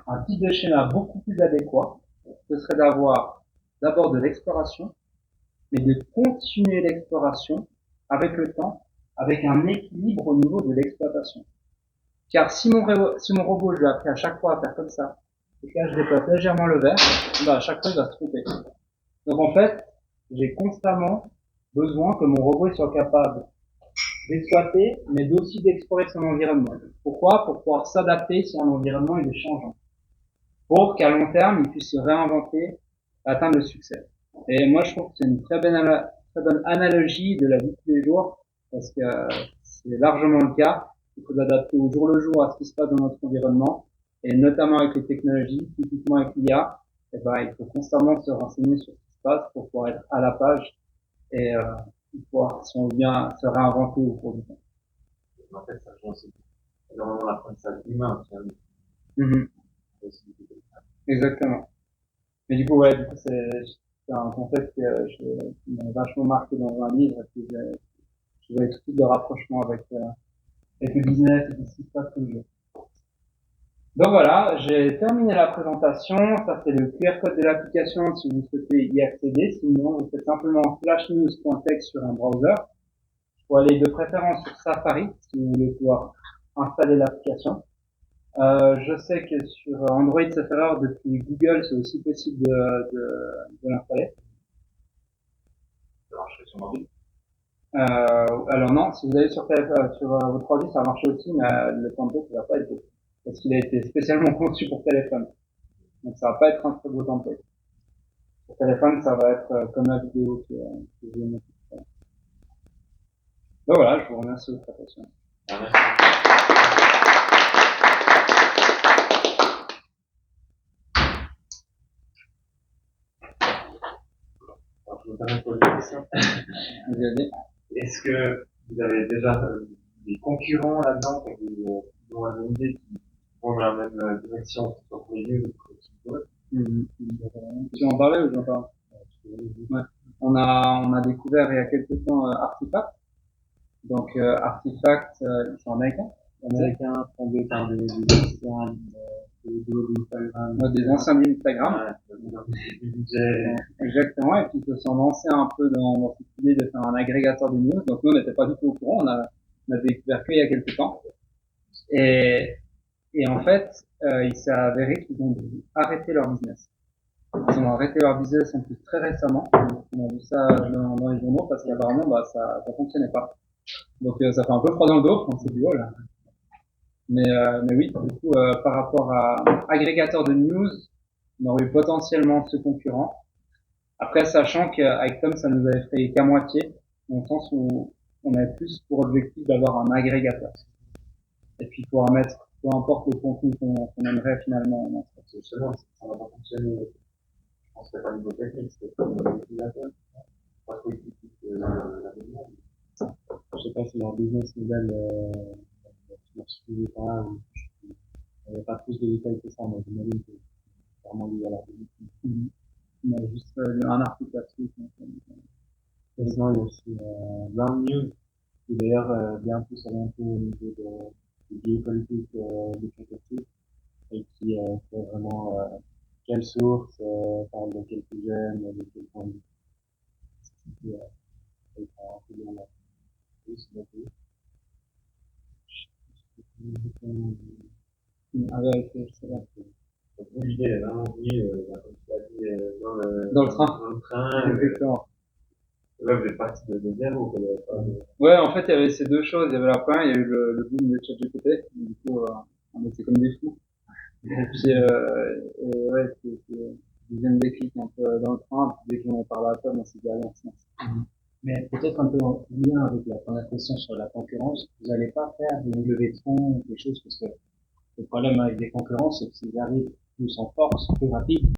S1: Un type de schéma beaucoup plus adéquat, ce serait d'avoir d'abord de l'exploration, mais de continuer l'exploration avec le temps, avec un équilibre au niveau de l'exploitation. Car si mon robot, je lui ai appris à chaque fois à faire comme ça, et que là je déplace légèrement le verre, bah à chaque fois il va se tromper. Donc en fait, j'ai constamment besoin que mon robot soit capable d'exploiter, mais aussi d'explorer son environnement. Pourquoi? Pour pouvoir s'adapter si un environnement est changeant. Pour qu'à long terme, il puisse se réinventer, atteindre le succès. Et moi, je trouve que c'est une très bonne analogie de la vie de tous les jours, parce que c'est largement le cas. Il faut s'adapter au jour le jour à ce qui se passe dans notre environnement, et notamment avec les technologies, typiquement avec l'IA. Et ben, il faut constamment se renseigner sur ce qui se passe pour pouvoir être à la page et pouvoir, si on veut bien, se réinventer au cours du temps.
S3: En fait, ça change énormément l'apprentissage humain, finalement.
S1: Exactement. Mais du coup, ouais, du coup, c'est un concept qui m'a vachement marqué dans un livre, et que je voyais tout de suite de rapprochement avec le business et tout ce qui se passe tous les jours. Donc voilà, j'ai terminé la présentation. Ça, c'est le QR code de l'application si vous souhaitez y accéder. Sinon, vous faites simplement flashnews.tech sur un browser. Il faut aller de préférence sur Safari si vous voulez pouvoir installer l'application. Je sais que sur Android, sauf erreur, depuis Google, c'est aussi possible de l'installer.
S3: Ça marcherait sur mobile.
S1: Alors non, si vous allez sur votre ordi, ça marche aussi, mais le template, ça va pas être beau. Parce qu'il a été spécialement conçu pour téléphone. Donc ça va pas être un très beau template. Pour téléphone, ça va être comme la vidéo que je vais mettre. Donc voilà, je vous remercie de votre attention.
S3: Alors, je me permets de poser une question.
S1: Vas-y.
S3: Est-ce que vous avez déjà des concurrents là-dedans que vous ont organisé qui vont dans la même direction, pour les news ou
S1: Tu en parlais ou j'en parle? Ouais. On a découvert il y a quelques temps Artifact. Donc Artifact, ils sont américains, fondés par des anciens d'Instagram. Des anciens d'Instagram. Exactement, et puis ils se sont lancés un peu dans cette idée de faire un agrégateur de news. Donc nous, on n'était pas du tout au courant, on a découvert qu'il y a quelques temps. Et en fait, il s'est avéré qu'ils ont arrêté leur business. Ils ont arrêté leur business en plus très récemment. On a vu ça dans les journaux parce qu'apparemment, ça fonctionnait pas. Donc ça fait un peu froid dans le dos, on s'est dit, oh là. Mais oui, du coup, par rapport à agrégateur de news, on aurait eu potentiellement ce concurrent. Après, sachant qu'avec Tom, ça nous avait fait qu'à moitié, dans le sens où on avait plus pour objectif d'avoir un agrégateur. Et puis pouvoir mettre, peu importe le contenu qu'on aimerait finalement.
S3: Justement, ça n'a pas fonctionné. Je pense que c'est pas une bonne technique, c'est comme l'utilisateur. Pas trop critique l'abonnement.
S2: Je sais pas si leur business model ne suivait pas, ou il n'y avait pas plus de détails que ça, mais j'imagine que c'est vraiment lié à leur business.
S1: On a juste un article là-dessus.
S2: Et sinon, il y a aussi Ground News, qui est d'ailleurs bien plus orienté au niveau de géopolitique des cryptoactifs, et qui fait vraiment quelle source parle de quel sujet, de quel point de vue. plus,
S1: Ah ouais, c'est vrai.
S2: donc, l'idée, elle est vraiment venue, comme tu l'as dit,
S1: Dans le train.
S2: Dans le train.
S1: Exactement.
S2: Là, vous êtes parti de zéro, quoi. Il y avait pas de-
S1: Ouais, en fait, il y avait ces deux choses. Il y avait la première, il y a eu le boom de ChatGPT. Du coup, on était comme des fous. Et puis, et ouais, c'est le deuxième déclic un peu dans le train. Puis dès qu'on en parlé à Tom, on s'est dit, allez, on se lance.
S5: Mais peut-être un peu en lien avec la première question sur la concurrence, vous n'allez pas faire une levée de fonds ou quelque chose parce que le problème avec des concurrents, c'est qu'ils arrivent plus en force, plus rapide,